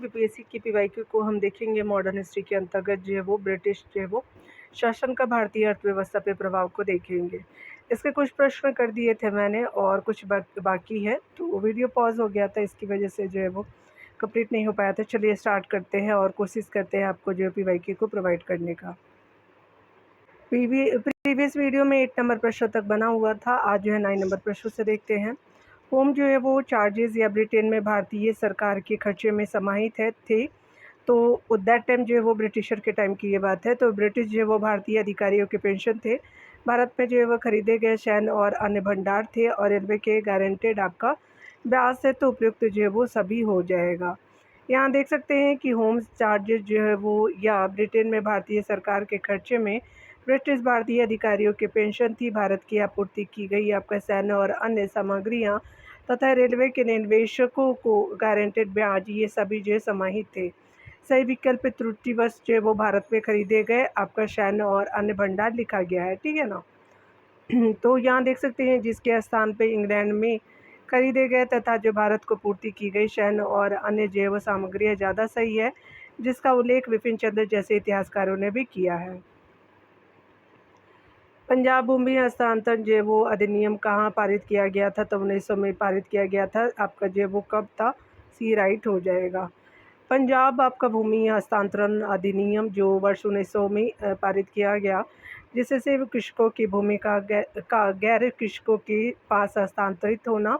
BPSC की PYQ को हम देखेंगे मॉडर्न हिस्ट्री के अंतर्गत जो है वो ब्रिटिश जो है वो शासन का भारतीय अर्थव्यवस्था पे प्रभाव को देखेंगे। इसके कुछ प्रश्न कर दिए थे मैंने और कुछ बाकी है, तो वीडियो पॉज हो गया था, इसकी वजह से जो है वो कंप्लीट नहीं हो पाया था। चलिए स्टार्ट करते हैं और कोशिश करते हैं आपको जो है पीवाईक्यू को प्रोवाइड करने का। प्रीवियस वीडियो में 8 नंबर प्रश्न तक बना हुआ था, आज जो है 9 नंबर प्रश्न से देखते हैं। होम जो है वो चार्जेस या ब्रिटेन में भारतीय सरकार के खर्चे में समाहित थे। तो दैट टाइम जो है वो ब्रिटिशर के टाइम की ये बात है। तो ब्रिटिश जो है वो भारतीय अधिकारियों के पेंशन थे। भारत में जो है वो खरीदे गए सैन्य और अन्य भंडार थे और रेलवे के गारंटेड आपका ब्याज से तो उपयुक्त जो है वो सभी हो जाएगा। यहाँ देख सकते हैं कि होम चार्जेस जो है वो या ब्रिटेन में भारतीय सरकार के खर्चे में ब्रिटिश भारतीय अधिकारियों के पेंशन थी, भारत की आपूर्ति की गई आपका सैन्य और अन्य सामग्रियाँ तथा रेलवे के निवेशकों को गारंटेड ब्याज, ये सभी जो है समाहित थे। सही विकल्प त्रुटिवश जो है वो भारत में खरीदे गए आपका सैन्य और अन्य भंडार लिखा गया है, ठीक है ना। तो यहाँ देख सकते हैं जिसके स्थान पे इंग्लैंड में खरीदे गए तथा जो भारत को पूर्ति की गई सैन्य और अन्य जैव सामग्रियाँ ज़्यादा सही है, जिसका उल्लेख विपिन चंद्र जैसे इतिहासकारों ने भी किया है। पंजाब भूमि हस्तांतरण जो वो अधिनियम कहाँ पारित किया गया था? तो 1900 में पारित किया गया था। आपका जो वो कब था? सी राइट हो जाएगा। पंजाब आपका भूमि हस्तांतरण अधिनियम जो वर्ष 1900 में पारित किया गया, जिससे कृषकों की भूमि का गैर कृषकों के पास हस्तांतरित होना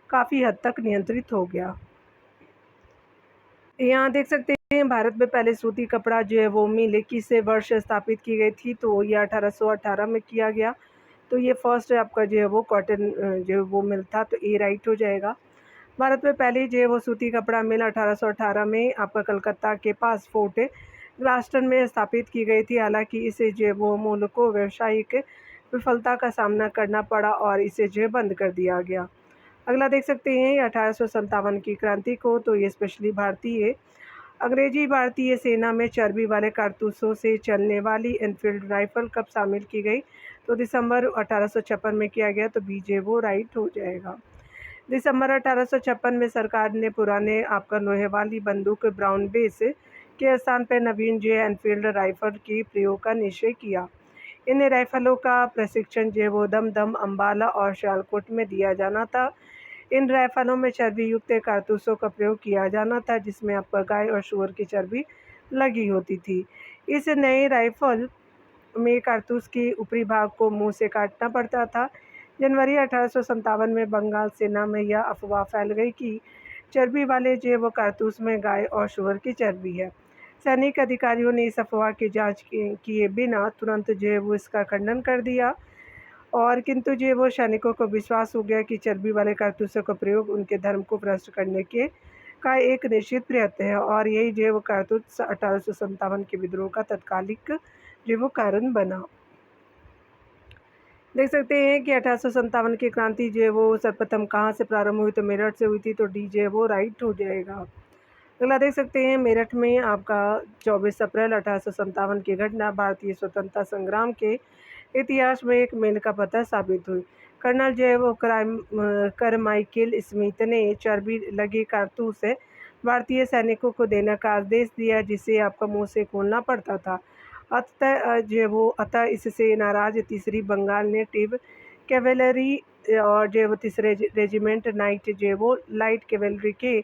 काफ़ी हद तक नियंत्रित हो गया। यहाँ देख सकते हैं भारत में पहले सूती कपड़ा जो है वो मिल किस वर्ष स्थापित की गई थी? तो ये 1818 में किया गया। तो ये फर्स्ट आपका जो है वो कॉटन जो है वो मिल था, तो ए राइट हो जाएगा। भारत में पहली जो है वो सूती कपड़ा मिल 1818 में आपका कलकत्ता के पास फोर्ट ग्लास्टन में स्थापित की गई थी। हालांकि इसे जो है वो मूल को व्यावसायिक विफलता का सामना करना पड़ा और इसे जो है बंद कर दिया गया। अगला देख सकते हैं 1857 की क्रांति को, तो ये स्पेशली भारतीय अंग्रेजी भारतीय सेना में चर्बी वाले कारतूसों से चलने वाली एनफील्ड राइफल कब शामिल की गई? तो दिसंबर 1856 में किया गया, तो बीजे वो राइट हो जाएगा। दिसंबर 1856 में सरकार ने पुराने आपका लोहे वाली बंदूक ब्राउन बेस के स्थान पर नवीन जो है एनफील्ड राइफल की प्रयोग का निश्चय किया। इन राइफलों का प्रशिक्षण जो है वो दमदम, अम्बाला और सियालकोट में दिया जाना था। इन राइफलों में चर्बी युक्त कारतूसों का प्रयोग किया जाना था, जिसमें आपका गाय और सूअर की चर्बी लगी होती थी। इस नए राइफल में कारतूस के ऊपरी भाग को मुंह से काटना पड़ता था। जनवरी 1857 में बंगाल सेना में यह अफवाह फैल गई कि चर्बी वाले जो वो कारतूस में गाय और सूअर की चर्बी है। सैनिक अधिकारियों ने इस अफवाह की जांच किए बिना तुरंत जो है वो इसका खंडन कर दिया, और किंतु जो वो सैनिकों को विश्वास हो गया कि चर्बी वाले कारतूसों का प्रयोग उनके धर्म को भ्रष्ट करने के का एक निश्चित प्रयत्न है, और यही जो वो कारतूस 1857 के विद्रोह का तत्कालिक जो वो कारण बना। देख सकते हैं कि 1857 की क्रांति जो है वो सर्वप्रथम कहाँ से प्रारंभ हुई? तो मेरठ से हुई थी, तो डी जो है वो राइट हो जाएगा। अगला देख सकते हैं मेरठ में आपका 24 अप्रैल 1857 की घटना भारतीय स्वतंत्रता संग्राम के इतिहास में एक मेल का पत्थर साबित हुई। कर्नल जो है वो करमाइकेल स्मिथ ने चर्बी लगी कारतूस भारतीय सैनिकों को देने का आदेश दिया, जिसे आपका मुंह से खोलना पड़ता था। अतः इससे नाराज तीसरी बंगाल नेटिव कैवेलरी और जो वो तीसरे रेजिमेंट नाइट जो वो लाइट कैवेलरी के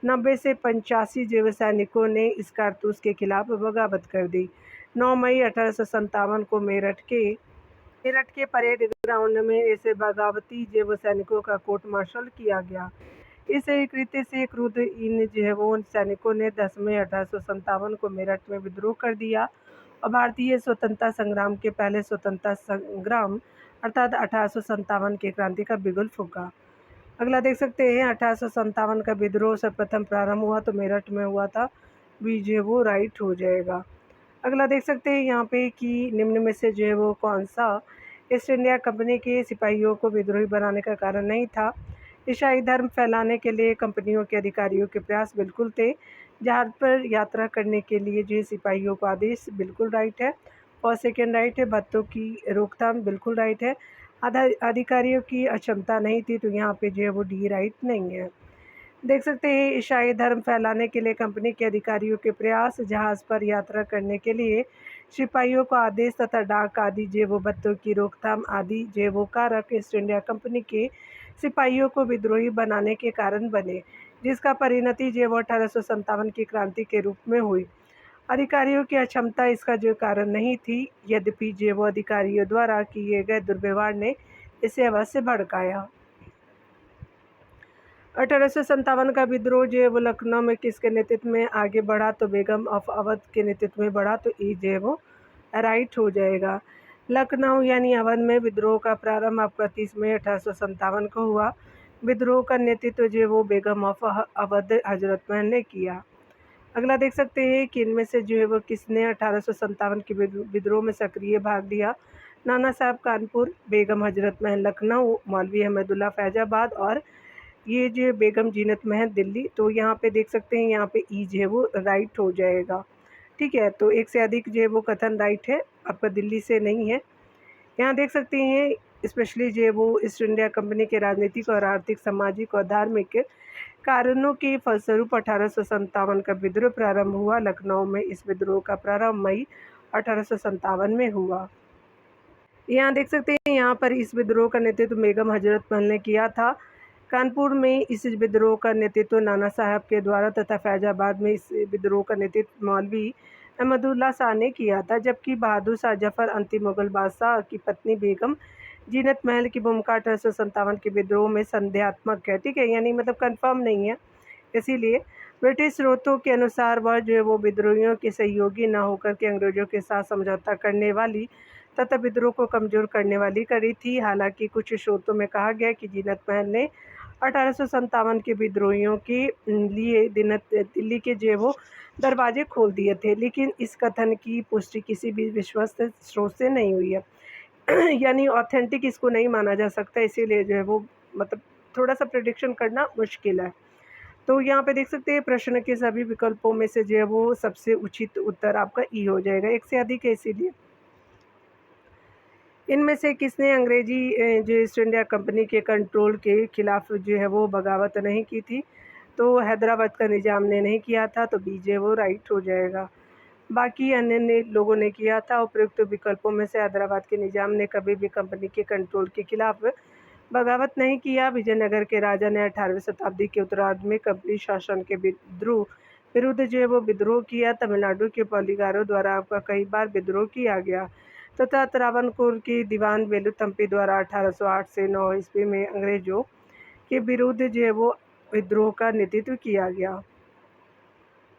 90 से 85 जो सैनिकों ने इस कारतूस के खिलाफ बगावत कर दी। 9 मई 1857 को मेरठ के परेड ग्राउंड में ऐसे बगावती जो सैनिकों का कोर्ट मार्शल किया गया। इस कृत्य से क्रुद्ध इन जो है वो सैनिकों ने 10 मई 1857 को मेरठ में विद्रोह कर दिया और भारतीय स्वतंत्रता संग्राम के पहले स्वतंत्रता संग्राम अर्थात 1857 की क्रांति का बिगुल फूंका। अगला देख सकते हैं 1857 का विद्रोह सर्वप्रथम प्रारंभ हुआ तो मेरठ में हुआ था, बी जो वो राइट हो जाएगा। अगला देख सकते हैं यहाँ पे कि निम्न में से जो है वो कौन सा ईस्ट इंडिया कंपनी के सिपाहियों को विद्रोही बनाने का कारण नहीं था? ईसाई धर्म फैलाने के लिए कंपनियों के अधिकारियों के प्रयास बिल्कुल थे। जहाज पर यात्रा करने के लिए जो सिपाहियों को आदेश, बिल्कुल राइट है। और सेकेंड राइट है। भत्तों की रोकथाम, बिल्कुल राइट है। अधिकारियों की अक्षमता नहीं थी, तो यहाँ पे जो है वो डी राइट नहीं है। देख सकते हैं ईसाई धर्म फैलाने के लिए कंपनी के अधिकारियों के प्रयास, जहाज पर यात्रा करने के लिए सिपाहियों को आदेश तथा डाक आदि जेवो बत्तों की रोकथाम आदि जेवो कारक ईस्ट इंडिया कंपनी के सिपाहियों को विद्रोही बनाने के कारण बने, जिसका परिणति जेवो 1857 की क्रांति के रूप में हुई। अधिकारियों की अक्षमता इसका जो कारण नहीं थी, यद्यपि जेवो अधिकारियों द्वारा किए गए दुर्व्यवहार ने इसे अवश्य भड़काया। 1857 का विद्रोह जो है वो लखनऊ में किसके नेतृत्व में आगे बढ़ा, तो बेगम ऑफ अवध के नेतृत्व में बढ़ा, तो ई जो है वो राइट हो जाएगा। लखनऊ यानी अवध में विद्रोह का प्रारंभ आपका 30 मई 1857 को हुआ। विद्रोह का नेतृत्व जो है वो बेगम ऑफ अवध हजरत महल ने किया। अगला देख सकते हैं कि इनमें से जो है वो किसने 1857 के विद्रोह में सक्रिय भाग लिया। नाना साहब कानपुर, बेगम हजरत महल लखनऊ, मौलवी अहमदुल्ला फैजाबाद और ये जो बेगम जीनत महल दिल्ली। तो यहाँ पे देख सकते हैं, यहाँ पे ई जो है वो राइट हो जाएगा। ठीक है, तो एक से अधिक जो है वो कथन राइट है, आपका दिल्ली से नहीं है। यहाँ देख सकते हैं स्पेशली जो है वो ईस्ट इंडिया कंपनी के राजनीतिक और आर्थिक, सामाजिक और धार्मिक कारणों के फलस्वरूप 1857 का विद्रोह प्रारंभ हुआ। लखनऊ में इस विद्रोह का प्रारंभ मई 1857 में हुआ। यहाँ देख सकते हैं, यहाँ पर इस विद्रोह का नेतृत्व बेगम हजरत महल ने किया था। कानपुर में इस विद्रोह का नेतृत्व नाना साहब के द्वारा तथा फैजाबाद में इस विद्रोह का नेतृत्व मौलवी अहमदुल्ला शाह ने किया था, जबकि बहादुर शाह जफर अंतिम मुगल बादशाह की पत्नी बेगम जीनत महल की भूमिका 1857 के विद्रोह में संदेहात्मक है। ठीक है, यानी मतलब कंफर्म नहीं है। इसीलिए ब्रिटिश स्रोतों के अनुसार वह जो है वो विद्रोहियों के सहयोगी न होकर के अंग्रेजों के साथ समझौता करने वाली तथा विद्रोह को कमज़ोर करने वाली कड़ी थी। हालांकि कुछ स्रोतों में कहा गया कि जीनत महल ने 1857 के विद्रोहियों के लिए दिल्ली के जो है वो दरवाजे खोल दिए थे, लेकिन इस कथन की पुष्टि किसी भी विश्वस्त स्रोत से नहीं हुई है। यानी ऑथेंटिक इसको नहीं माना जा सकता, इसीलिए जो है वो मतलब थोड़ा सा प्रेडिक्शन करना मुश्किल है। तो यहाँ पे देख सकते हैं प्रश्न के सभी विकल्पों में से जो है वो सबसे उचित उत्तर आपका ई हो जाएगा, एक से अधिक है इसीलिए। इनमें से किसने अंग्रेजी जो ईस्ट इंडिया कंपनी के कंट्रोल के खिलाफ जो है वो बगावत नहीं की थी, तो हैदराबाद का निज़ाम ने नहीं किया था, तो बी जो है वो राइट हो जाएगा। बाकी अन्य लोगों ने किया था। उपयुक्त विकल्पों में से हैदराबाद के निज़ाम ने कभी भी कंपनी के कंट्रोल के खिलाफ बगावत नहीं किया। विजयनगर के राजा ने 18वीं शताब्दी के उत्तरार्ध में कंपनी शासन के विरुद्ध जो है वो विद्रोह किया। तमिलनाडु के पॉलीगारों द्वारा आपका कई बार विद्रोह किया गया तथा त्रावणकोर की दीवान वेलुथम्पी द्वारा 1808 से 9 ईस्वी में अंग्रेजों के विरुद्ध जो है वो विद्रोह का नेतृत्व किया गया।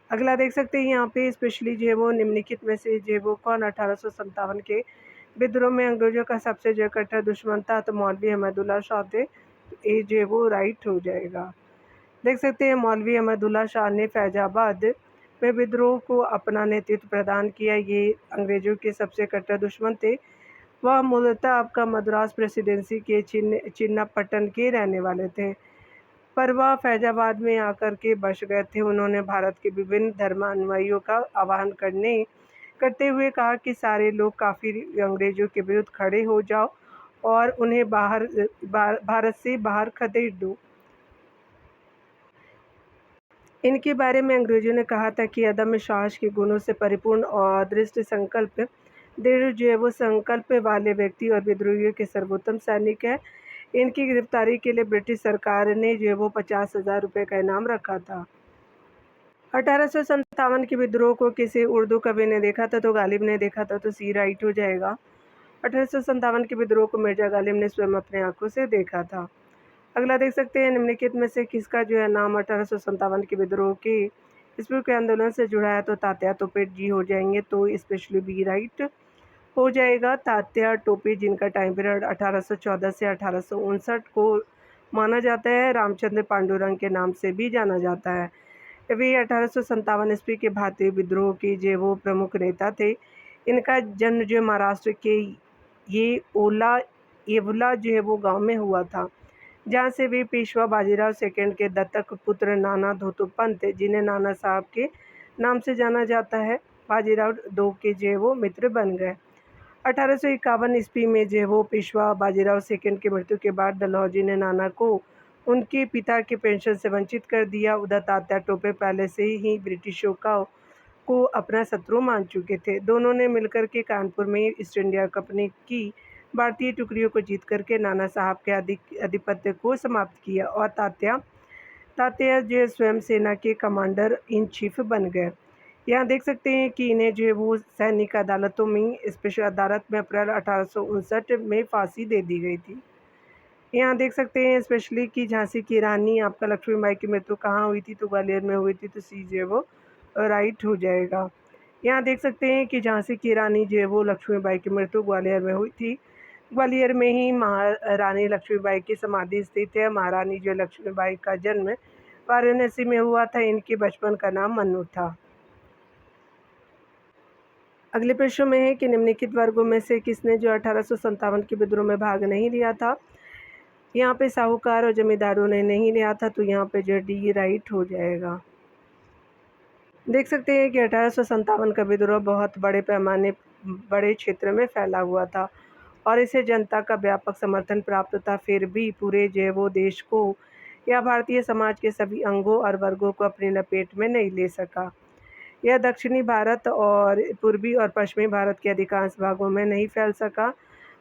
अगला देख सकते हैं यहाँ पे स्पेशली जो है वो निम्नलिखित में से जो है वो कौन 1857 के विद्रोह में अंग्रेजों का सबसे जो कट्टर दुश्मन था, तो मौलवी अहमदुल्ला शाह थे। तो ये जो है वो राइट हो जाएगा। देख सकते हैं मौलवी अहमदुल्ला शाह ने फैजाबाद में विद्रोह को अपना नेतृत्व प्रदान किया। ये अंग्रेजों के सबसे कट्टर दुश्मन थे। वह मूलतः आपका मद्रास प्रेसिडेंसी के चिन्नापट्टन के रहने वाले थे, पर वह फैजाबाद में आकर के बस गए थे। उन्होंने भारत के विभिन्न धर्मानुयायियों का आह्वान करते हुए कहा कि सारे लोग काफ़ी अंग्रेजों के विरुद्ध खड़े हो जाओ और उन्हें भारत से बाहर खदेड़ दो। इनके बारे में अंग्रेजों ने कहा था कि अदम्य साहस के गुणों से परिपूर्ण और दृढ़ जो है वो संकल्प वाले व्यक्ति और विद्रोहियों के सर्वोत्तम सैनिक है। इनकी गिरफ्तारी के लिए ब्रिटिश सरकार ने जो है वो 50,000 रुपये का इनाम रखा था। 1857 के विद्रोह को किसी उर्दू कवि ने देखा था, तो गालिब ने देखा था, तो सी राइट हो जाएगा। 1857 के विद्रोह को मिर्जा गालिब ने स्वयं अपने आंखों से देखा था। अगला देख सकते हैं निम्नलिखित में से किसका जो है नाम 1857 के विद्रोह के ईस्वी के आंदोलन से जुड़ा है, तो तात्या टोपे जी हो जाएंगे, तो स्पेशली बी राइट हो जाएगा। तात्या टोपे जिनका टाइम पीरियड 1814 से 1859 को माना जाता है, रामचंद्र पांडुरंग के नाम से भी जाना जाता है। वे 1857 ईस्वी के भारतीय विद्रोह के जो वो प्रमुख नेता थे। इनका जन्म जो महाराष्ट्र के ये येवला जो है वो गांव में हुआ था, जहाँ से वे पेशवा बाजीराव सेकंड के दत्तक पुत्र नाना धोतोपंत, जिन्हें नाना साहब के नाम से जाना जाता है, बाजीराव दो के जो है वो मित्र बन गए। 1851 ईस्वी में जो है वो पेशवा बाजीराव सेकंड की मृत्यु के बाद डलहौजी ने नाना को उनके पिता के पेंशन से वंचित कर दिया। उधर तात्या टोपे पहले से ही ब्रिटिशों को अपना शत्रु मान चुके थे। दोनों ने मिलकर के कानपुर में ईस्ट इंडिया कंपनी की भारतीय टुकड़ियों को जीत करके नाना साहब के आधिपत्य को समाप्त किया और तात्या तात्या जो है स्वयं सेना के कमांडर इन चीफ बन गए। यहाँ देख सकते हैं कि इन्हें जो है वो सैनिक अदालतों में, स्पेशल अदालत में अप्रैल 1859 में फांसी दे दी गई थी। यहाँ देख सकते हैं स्पेशली कि झांसी की रानी आपका लक्ष्मीबाई की मृत्यु कहाँ हुई थी, तो ग्वालियर में हुई थी, तो सी जो है वो राइट हो जाएगा। यहाँ देख सकते हैं कि झांसी की रानी जो है वो लक्ष्मीबाई की मृत्यु ग्वालियर में हुई थी। ग्वालियर में ही महारानी लक्ष्मीबाई की समाधि स्थित है। महारानी जो लक्ष्मीबाई का जन्म वाराणसी में हुआ था। इनके बचपन का नाम मन्नू था। अगले प्रश्न में है कि निम्नलिखित वर्गों में से किसने जो 1857 के विद्रोह में भाग नहीं लिया था। यहाँ पे साहूकार और जमींदारों ने नहीं लिया था, तो यहाँ पे जो डी राइट हो जाएगा। देख सकते हैं कि 1857 का विद्रोह बहुत बड़े क्षेत्र में फैला हुआ था और इसे जनता का व्यापक समर्थन प्राप्त था। फिर भी पूरे जो है वो देश को या भारतीय समाज के सभी अंगों और वर्गों को अपनी लपेट में नहीं ले सका। यह दक्षिणी भारत और पूर्वी और पश्चिमी भारत के अधिकांश भागों में नहीं फैल सका।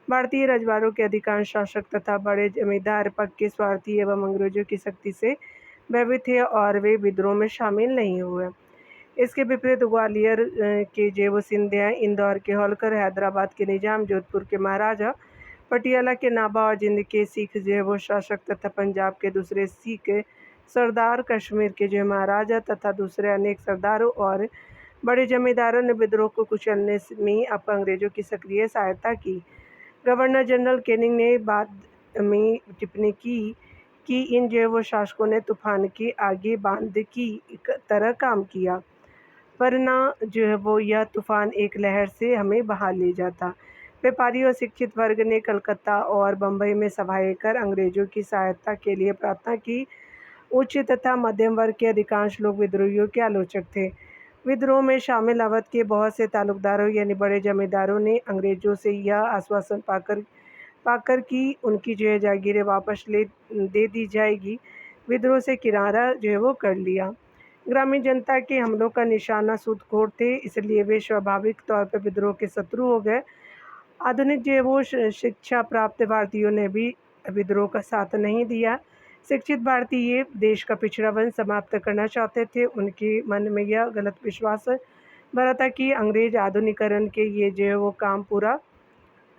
भारतीय रजवाड़ों के अधिकांश शासक तथा बड़े जमींदार पक्के स्वार्थी एवं अंग्रेजों की शक्ति से भयभीत थे और वे विद्रोह में शामिल नहीं हुए। इसके विपरीत ग्वालियर के जेवो सिंधिया, इंदौर के होलकर, हैदराबाद के निजाम, जोधपुर के महाराजा, पटियाला के नाबा और जिंद के सिख जो है वो शासक तथा पंजाब के दूसरे सिख सरदार, कश्मीर के जो महाराजा तथा दूसरे अनेक सरदारों और बड़े जमींदारों ने विद्रोह को कुचलने में अंग्रेजों की सक्रिय सहायता की। गवर्नर जनरल कैनिंग ने बाद में टिप्पणी की कि इन जो है वो शासकों ने तूफान के आगे बांध की तरह काम किया, वरना जो है वो यह तूफान एक लहर से हमें बहा ले जाता। व्यापारी और शिक्षित वर्ग ने कलकत्ता और बम्बई में सभाएं कर अंग्रेजों की सहायता के लिए प्रार्थना की। उच्च तथा मध्यम वर्ग के अधिकांश लोग विद्रोहियों के आलोचक थे। विद्रोह में शामिल अवध के बहुत से तालुकदारों यानी बड़े जमींदारों ने अंग्रेजों से यह आश्वासन पाकर कि उनकी जो है जागीरें वापस दे दी जाएगी, विद्रोह से किनारा जो है वो कर लिया। ग्रामीण जनता के हमलों का निशाना सूदखोर थे, इसलिए वे स्वाभाविक तौर पर विद्रोह के शत्रु हो गए। आधुनिक जो है वो शिक्षा प्राप्त भारतीयों ने भी विद्रोह का साथ नहीं दिया। शिक्षित भारतीय देश का पिछड़ापन समाप्त करना चाहते थे। उनके मन में यह गलत विश्वास भरा था कि अंग्रेज आधुनिकीकरण के ये जो है वो काम पूरा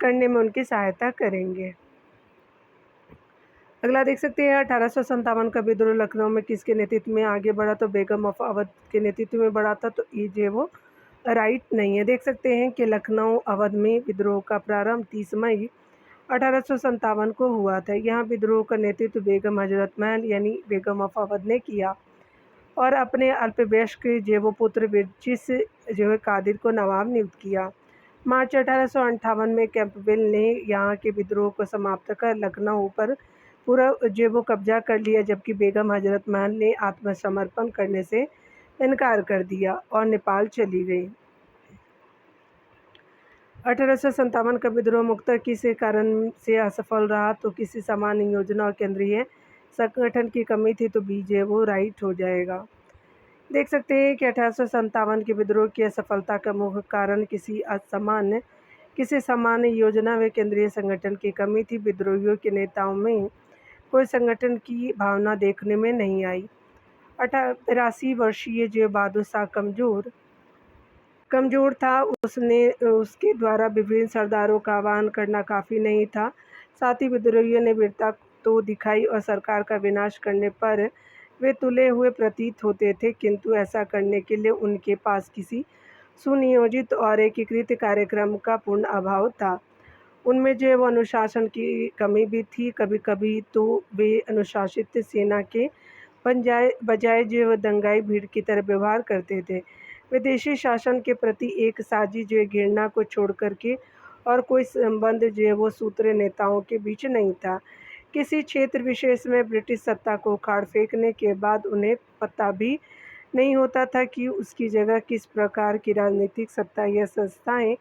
करने में उनकी सहायता करेंगे। अगला देख सकते हैं 1857 का विद्रोह लखनऊ में किसके नेतृत्व में आगे बढ़ा, तो बेगम ऑफ अवध के नेतृत्व में बढ़ा था, तो ये जो वो राइट नहीं है। देख सकते हैं कि लखनऊ अवध में विद्रोह का प्रारंभ 30 मई 1857 को हुआ था। यहाँ विद्रोह का नेतृत्व बेगम हजरत महल यानी बेगम ऑफ अवध ने किया और अपने अल्पवयस्क जो वो पुत्र बिरचिस जो है कादिर को नवाब नियुक्त किया। मार्च 1858 में कैंपबेल ने यहाँ के विद्रोह को समाप्त कर लखनऊ पर पूरा जो वो कब्जा कर लिया, जबकि बेगम हजरत महल ने आत्मसमर्पण करने से इनकार कर दिया और नेपाल चली गई। 1857 का विद्रोह मुख्यतः किस कारण से असफल रहा, तो किसी सामान्य योजना और केंद्रीय संगठन की कमी थी, तो बी जो वो राइट हो जाएगा। देख सकते हैं कि 1857 के विद्रोह की असफलता का मुख्य कारण किसी सामान्य योजना व केंद्रीय संगठन की कमी थी। विद्रोहियों के नेताओं में कोई संगठन की भावना देखने में नहीं आई। 83 वर्षीय जो बहादुर शाह कमजोर था, उसके द्वारा विभिन्न सरदारों का आह्वान करना काफ़ी नहीं था। साथ ही विद्रोहियों ने वीरता तो दिखाई और सरकार का विनाश करने पर वे तुले हुए प्रतीत होते थे, किंतु ऐसा करने के लिए उनके पास किसी सुनियोजित और एकीकृत कार्यक्रम का पूर्ण अभाव था। उनमें जो है वो अनुशासन की कमी भी थी। कभी कभी तो वे अनुशासित सेना के बजाय जो है दंगाई भीड़ की तरह व्यवहार करते थे। विदेशी शासन के प्रति एक साझी जो है घृणा को छोड़ करके और कोई संबंध जो है वो सूत्र नेताओं के बीच नहीं था। किसी क्षेत्र विशेष में ब्रिटिश सत्ता को उखाड़ फेंकने के बाद उन्हें पता भी नहीं होता था कि उसकी जगह किस प्रकार की राजनीतिक सत्ता या संस्थाएं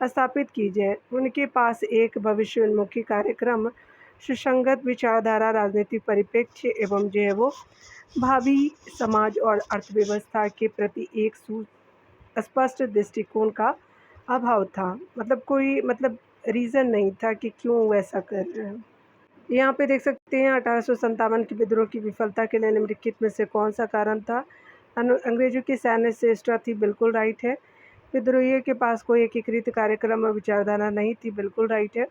स्थापित की जाए। उनके पास एक भविष्योन्मुखी कार्यक्रम सुसंगत विचारधारा, राजनीतिक परिप्रेक्ष्य एवं जो है वो भावी समाज और अर्थव्यवस्था के प्रति एक स्पष्ट दृष्टिकोण का अभाव था। मतलब कोई रीज़न नहीं था कि क्यों वैसा कर रहे हैं। यहाँ पे देख सकते हैं 1857 के विद्रोह की विफलता के लिए निम्नलिखित में से कौन सा कारण था? अंग्रेजों की सैन्य श्रेष्ठता थी, बिल्कुल राइट है। विद्रोहियों के पास कोई एकीकृत कार्यक्रम और विचारधारा नहीं थी, बिल्कुल राइट है।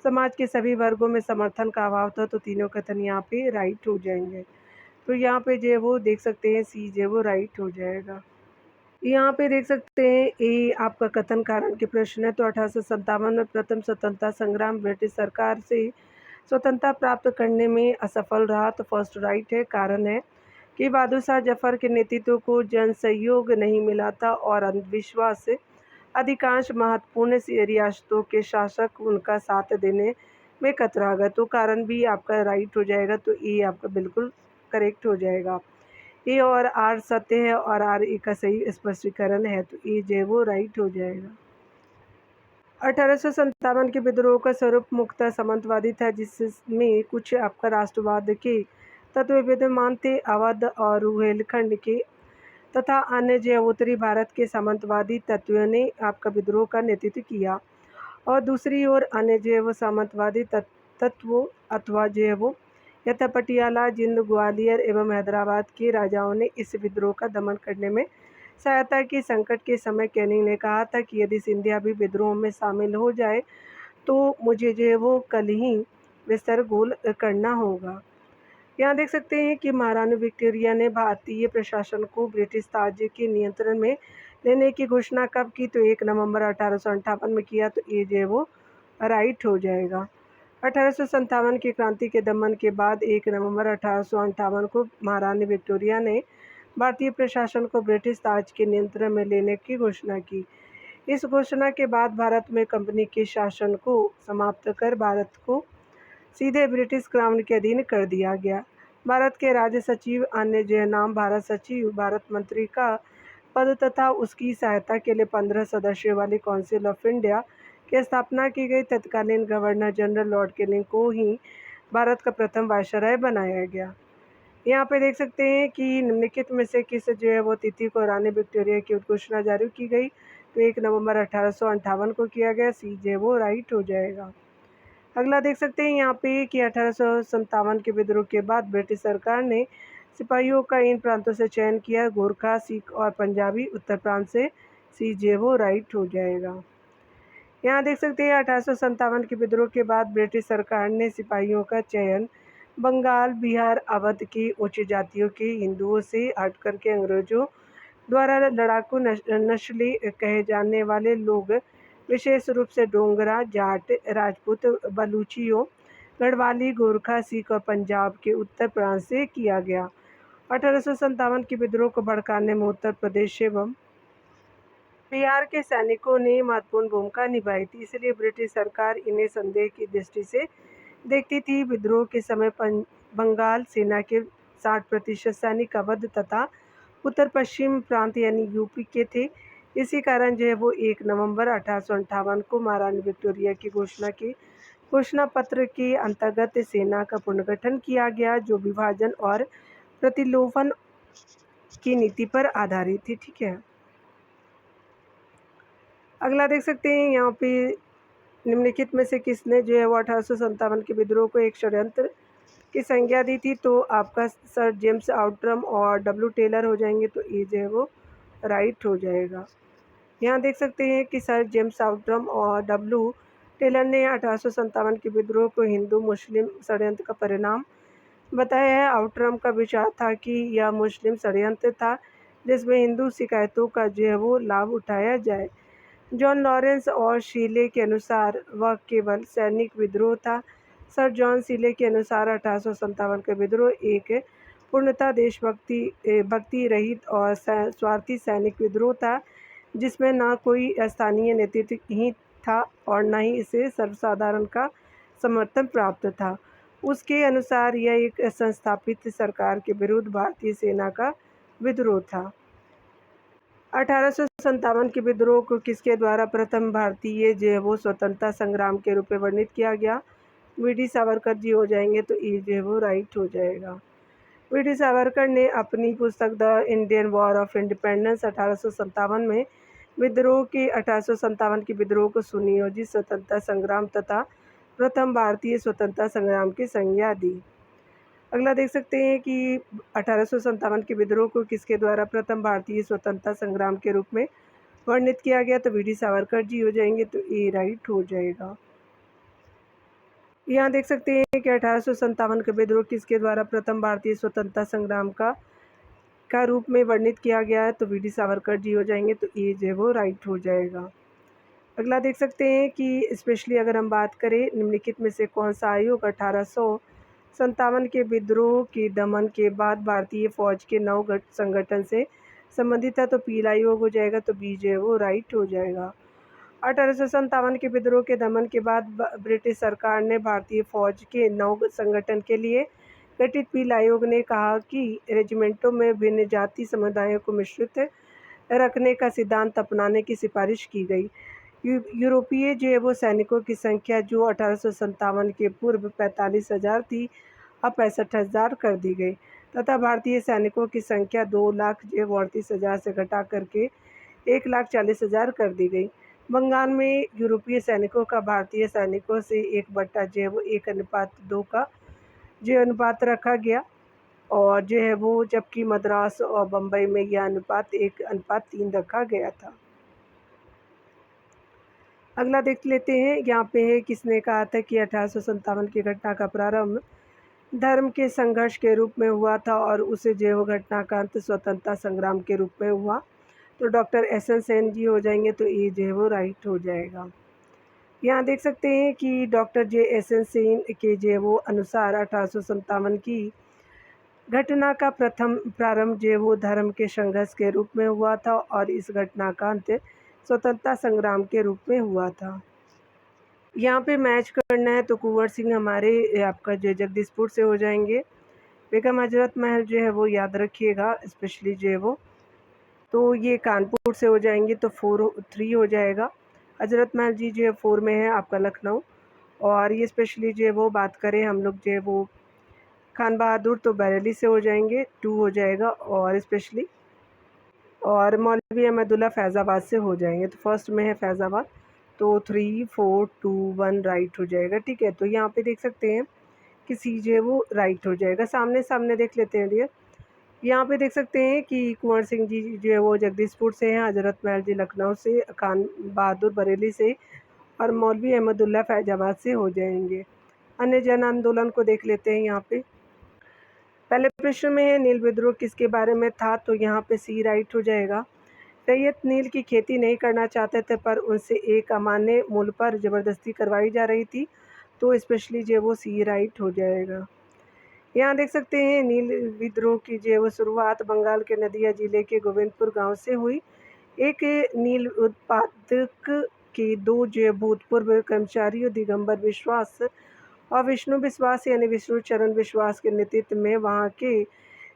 समाज के सभी वर्गों में समर्थन का अभाव था, तो तीनों कथन यहाँ पे राइट हो जाएंगे। तो यहाँ पे जो है वो देख सकते हैं सी जो है वो राइट हो जाएगा। यहाँ पे देख सकते हैं ये आपका कथन कारण के प्रश्न है। तो 1857 में प्रथम स्वतंत्रता संग्राम ब्रिटिश सरकार से स्वतंत्रता प्राप्त करने में असफल रहा, तो फर्स्ट राइट है। कारण है कि बहादुर शाह जफर के नेतृत्व को जन सहयोग नहीं मिला था और अंधविश्वास से अधिकांश महत्वपूर्ण रियासतों के शासक उनका साथ देने में कतरा गए। तो कारण भी आपका राइट हो जाएगा, तो ये आपका बिल्कुल करेक्ट हो जाएगा। ए और आर सत्य है और आर ए का सही स्पष्टीकरण है, तो ए जो है वो राइट हो जाएगा। 1857 के विद्रोह का स्वरूप मुख्यतः सामंतवादी था, जिसमें कुछ आपका राष्ट्रवाद के तत्व विद्यमान थे। अवध और रुहेलखंड के तथा अन्य जो उत्तरी भारत के सामंतवादी तत्वों ने आपका विद्रोह का नेतृत्व किया, और दूसरी ओर अन्य जो है वो सामंतवादी तत्वों अथवा जो है वो यथा पटियाला, जिंद, ग्वालियर एवं हैदराबाद के राजाओं ने इस विद्रोह का दमन करने में सहायता की। संकट के समय कैनिंग ने कहा था कि यदि सिंधिया भी विद्रोह में शामिल हो जाए तो मुझे जो है वो कल ही विसर्गोल करना होगा। यहाँ देख सकते हैं कि महारानी विक्टोरिया ने भारतीय प्रशासन को ब्रिटिश ताज के नियंत्रण में लेने की घोषणा कब की? तो 1 नवंबर 1858 में किया, तो ये जो है वो राइट हो जाएगा। 1857 की क्रांति के दमन के बाद 1 नवंबर 1858 को महारानी विक्टोरिया ने भारतीय प्रशासन को ब्रिटिश ताज के नियंत्रण में लेने की घोषणा की। इस घोषणा के बाद भारत में कंपनी के शासन को समाप्त कर भारत को सीधे ब्रिटिश क्राउन के अधीन कर दिया गया। भारत के राज्य सचिव, अन्य जो नाम भारत सचिव, भारत मंत्री का पद तथा उसकी सहायता के लिए 15 सदस्यों वाली काउंसिल ऑफ इंडिया की स्थापना की गई। तत्कालीन गवर्नर जनरल लॉर्ड कैनिंग को ही भारत का प्रथम वायसराय बनाया गया। यहाँ पे देख सकते हैं कि निम्नलिखित में से किस जो है वो तिथि को रानी विक्टोरिया की उद्घोषणा जारी की गई? तो 1 नवंबर 1858 को किया गया, सी जो है वो राइट हो जाएगा। अगला देख सकते हैं यहाँ पे कि 1857 के विद्रोह के बाद ब्रिटिश सरकार ने सिपाहियों का इन प्रांतों से चयन किया, गोरखा, सिख और पंजाबी उत्तर प्रांत से, सी जे वो राइट हो जाएगा। यहाँ देख सकते हैं 1857 के विद्रोह के बाद ब्रिटिश सरकार ने सिपाहियों का चयन बंगाल, बिहार, अवध की उच्च जातियों के हिंदुओं से हट करके अंग्रेजों द्वारा लड़ाकू नस्ली कहे जाने वाले लोग, विशेष रूप से डोगरा, जाट, राजपूत, बलूचियों, गढ़वाली, गोरखा, सिख और पंजाब के उत्तर प्रांत से किया गया। 1857 के विद्रोह को भड़काने में उत्तर प्रदेश एवं बिहार के सैनिकों ने महत्वपूर्ण भूमिका निभाई थी, इसलिए ब्रिटिश सरकार इन्हें संदेह की दृष्टि से देखती थी। विद्रोह के समय बंगाल सेना के 60% सैनिक अवध तथा उत्तर पश्चिम प्रांत यानी यूपी के थे। इसी कारण जो है वो 1 नवंबर 1858 को महारानी विक्टोरिया की घोषणा पत्र के अंतर्गत सेना का पुनर्गठन किया गया, जो विभाजन और प्रतिलोभन की नीति पर आधारित थी। ठीक है, अगला देख सकते हैं यहाँ पे निम्नलिखित में से किसने जो है वो 1857 के विद्रोह को एक षड्यंत्र की संज्ञा दी थी? तो आपका सर जेम्स आउट्रम और डब्ल्यू टेलर हो जाएंगे, तो ये जो है वो राइट हो जाएगा। यहाँ देख सकते हैं कि सर जेम्स आउट्रम और डब्ल्यू टेलर ने 1857 के विद्रोह को हिंदू मुस्लिम षड्यंत्र का परिणाम बताया है। आउट्रम का विचार था कि यह मुस्लिम षड्यंत्र था जिसमें हिंदू शिकायतों का जो है वो लाभ उठाया जाए। जॉन लॉरेंस और शीले के अनुसार वह केवल सैनिक विद्रोह था। सर जॉन शीले के अनुसार 1857 का विद्रोह एक पूर्णतः भक्ति रहित और स्वार्थी सैनिक विद्रोह था, जिसमें न कोई स्थानीय नेतृत्व ही था और न ही इसे सर्वसाधारण का समर्थन प्राप्त था। उसके अनुसार यह एक संस्थापित सरकार के विरुद्ध भारतीय सेना का विद्रोह था। 1857 के विद्रोह को किसके द्वारा प्रथम भारतीय जो है वो स्वतंत्रता संग्राम के रूप में वर्णित किया गया? वीडी सावरकर जी हो जाएंगे, तो ये जो है वो राइट हो जाएगा। वीडी सावरकर ने अपनी पुस्तक the Indian war of independence 1857 में विद्रोह के 1857 के विद्रोह को सुनियोजित स्वतंत्रता संग्राम तथा प्रथम भारतीय स्वतंत्रता संग्राम की संज्ञा दी। अगला देख सकते हैं कि 1857 के विद्रोह को किसके द्वारा प्रथम भारतीय स्वतंत्रता संग्राम के रूप में वर्णित किया गया, तो वीडी सावरकर जी हो जाएंगे, तो ए राइट हो जाएगा। यहाँ देख सकते हैं कि 1857 का विद्रोह किसके द्वारा प्रथम भारतीय स्वतंत्रता संग्राम का रूप में वर्णित किया गया है, तो वीडी सावरकर जी हो जाएंगे, तो ए जो है वो राइट हो जाएगा। अगला देख सकते हैं कि स्पेशली अगर हम बात करें निम्नलिखित में से कौन सा आयोग 1857 के विद्रोह के दमन के बाद भारतीय फौज के नव संगठन से संबंधित है, तो पीला आयोग हो जाएगा, तो बी जो है वो राइट हो जाएगा। 1857 के विद्रोह के दमन के बाद ब्रिटिश सरकार ने भारतीय फौज के नव संगठन के लिए गठित पील आयोग ने कहा कि रेजिमेंटों में भिन्न जाति समुदायों को मिश्रित रखने का सिद्धांत अपनाने की सिफारिश की गई। यूरोपीय जो है वो सैनिकों की संख्या जो 1857 के पूर्व 45,000 थी, अब 65,000 कर दी गई तथा भारतीय सैनिकों की संख्या 2,38,000 से घटा करके 1,40,000 कर दी गई। बंगाल में यूरोपीय सैनिकों का भारतीय सैनिकों से 1/1:2 का जो अनुपात रखा गया और जो है वो जबकि मद्रास और बम्बई में यह अनुपात 1:3 रखा गया था। अगला देख लेते हैं, यहाँ पे है किसने कहा था कि 1857 की घटना का प्रारंभ धर्म के संघर्ष के रूप में हुआ था और उसे जो है वो घटना का अंत स्वतंत्रता संग्राम के रूप में हुआ, तो डॉक्टर एस.एन. सेन जी हो जाएंगे, तो ये जो है वो राइट हो जाएगा। यहाँ देख सकते हैं कि डॉक्टर जे.एस.एन. सेन के जो है वो अनुसार 1857 की घटना का प्रथम प्रारंभ जो है वो धर्म के संघर्ष के रूप में हुआ था और इस घटना का अंत स्वतंत्रता संग्राम के रूप में हुआ था। यहाँ पे मैच करना है तो कुंवर सिंह हमारे आपका जो जगदीशपुर से हो जाएंगे। बेगम हजरत महल जो है वो याद रखिएगा, स्पेशली जो है वो, तो ये कानपुर से हो जाएंगे, तो 4-3 हो जाएगा। हजरत महल जी जो है 4 में है आपका लखनऊ, और ये स्पेशली जो है वो बात करें हम लोग जो है वो खान बहादुर, तो बरेली से हो जाएंगे, 2 हो जाएगा, और स्पेशली और मौलवी अहमदुल्ला फैज़ाबाद से हो जाएंगे, तो फर्स्ट में है फैज़ाबाद, तो 3, 4, 2, 1 राइट हो जाएगा। ठीक है, तो यहाँ पे देख सकते हैं कि सी जो है वो राइट हो जाएगा। सामने सामने देख लेते हैं डियर। यहाँ पे देख सकते हैं कि कुंवर सिंह जी जो है वो जगदीशपुर से हैं, हजरत महल जी लखनऊ से, खान बहादुर बरेली से और मौलवी अहमदुल्ला फैज़ाबाद से हो जाएंगे। अन्य जन आंदोलन को देख लेते हैं। यहाँ पे पहले प्रश्न में है नील विद्रोह किसके बारे में था, तो यहाँ पे सी राइट हो जाएगा। रैयत नील की खेती नहीं करना चाहते थे पर उनसे एक अमान्य मूल्य पर ज़बरदस्ती करवाई जा रही थी, तो स्पेशली जो वो सी राइट हो जाएगा। यहाँ देख सकते हैं नील विद्रोह की जो वो शुरुआत बंगाल के नदिया जिले के गोविंदपुर गांव से हुई। एक नील उत्पादक के 2 जो भूतपूर्व कर्मचारियों दिगंबर विश्वास और विष्णु विश्वास यानी विष्णु चरण विश्वास के नेतृत्व में वहाँ के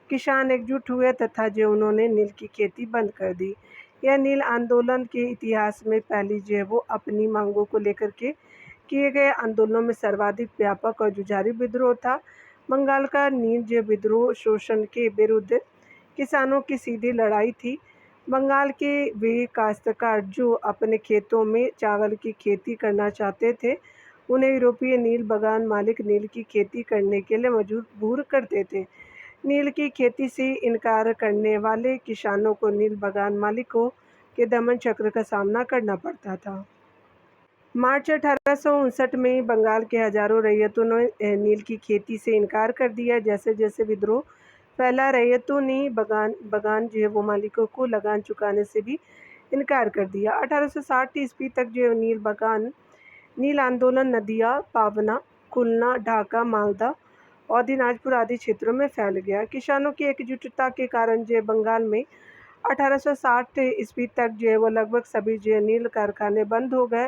किसान एकजुट हुए तथा जो उन्होंने नील की खेती बंद कर दी। यह नील आंदोलन के इतिहास में पहली जो है वो अपनी मांगों को लेकर के किए गए आंदोलनों में सर्वाधिक व्यापक और जुझारू विद्रोह था। बंगाल का नील जो विद्रोह शोषण के विरुद्ध किसानों की सीधी लड़ाई थी। बंगाल के वे काश्तकार जो अपने खेतों में चावल की खेती करना चाहते थे, उन्हें यूरोपीय नील बागान मालिक नील की खेती करने के लिए मजबूर करते थे। नील की खेती से इनकार करने वाले किसानों को नील बागान मालिकों के दमन चक्र का सामना करना पड़ता था। मार्च 1859 में बंगाल के हजारों रैयतों ने नील की खेती से इनकार कर दिया। जैसे जैसे विद्रोह फैला, रैयतों ने बगान जो है वो मालिकों को लगान चुकाने से भी इनकार कर दिया। 1860 ईस्वी तक जो नील आंदोलन नदिया, पावना, खुलना, ढाका, मालदा और दिनाजपुर आदि क्षेत्रों में फैल गया। किसानों की एकजुटता के कारण जो बंगाल में 1860 ईस्वी तक जो है वो लगभग सभी जो नील कारखाने बंद हो गए।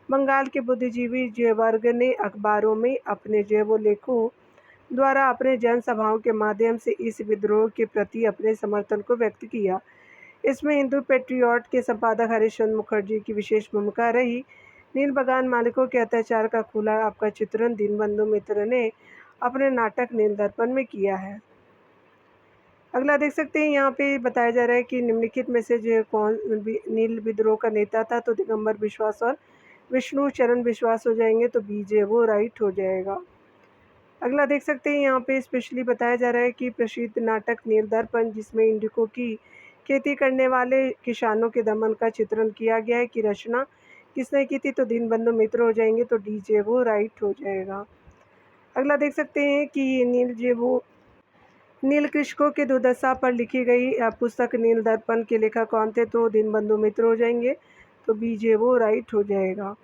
बंगाल के बुद्धिजीवी जो वर्ग ने अखबारों में अपने जो वो लेखों द्वारा अपने जनसभाओं के माध्यम से इस विद्रोह के प्रति अपने समर्थन को व्यक्त किया। इसमें हिंदू पेट्रियट के संपादक हरीशचंद्र मुखर्जी की विशेष भूमिका रही। नील बगान मालिकों के अत्याचार का खुला आपका चित्रण दीनबंधु मित्र ने अपने नाटक नील दर्पण में किया है। अगला देख सकते हैं, यहाँ पे बताया जा रहा है कि निम्नलिखित में से जो कौन नील विद्रोह का नेता था, तो दिगंबर विश्वास और विष्णु चरण विश्वास हो जाएंगे, तो बी जो है वो राइट हो जाएगा। अगला देख सकते हैं, यहाँ पे स्पेशली बताया जा रहा है कि प्रसिद्ध नाटक नील दर्पण जिसमें इंडिको की खेती करने वाले किसानों के दमन का चित्रण किया गया है की रचना किसने की थी, तो दीनबंधु मित्र हो जाएंगे, तो डी जे वो राइट हो जाएगा। अगला देख सकते हैं कि नील कृषकों के दुर्दशा पर लिखी गई पुस्तक नील दर्पण के लेखक कौन थे, तो दीनबंधु मित्र हो जाएंगे, तो बी जे वो राइट हो जाएगा।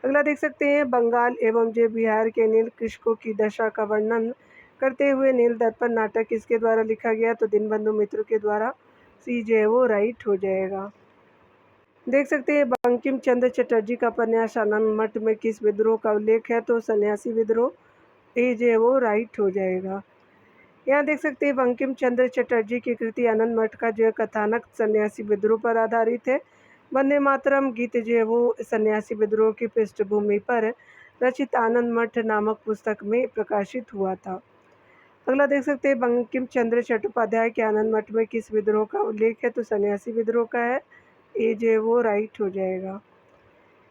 अगला देख सकते हैं, बंगाल एवं जे बिहार के नील कृषकों की दशा का वर्णन करते हुए नील दर्पण नाटक किसके द्वारा लिखा गया, तो दीनबंधु मित्र के द्वारा, सी जे वो राइट हो जाएगा। देख सकते हैं, बंकिम चंद्र चटर्जी का उपन्यास आनंद मठ में किस विद्रोह का उल्लेख है, तो सन्यासी विद्रोह, ए जे वो राइट हो जाएगा। यहाँ देख सकते हैं, बंकिम चंद्र चटर्जी की कृति आनंद मठ का जो कथानक सन्यासी विद्रोह पर आधारित है। वंदे मातरम गीत जो है वो सन्यासी विद्रोह की पृष्ठभूमि पर रचित आनंद मठ नामक पुस्तक में प्रकाशित हुआ था। अगला देख सकते हैं, बंकिम चंद्र चट्टोपाध्याय के आनंद मठ में किस विद्रोह का उल्लेख है, तो सन्यासी विद्रोह का है, ए जो है वो राइट हो जाएगा।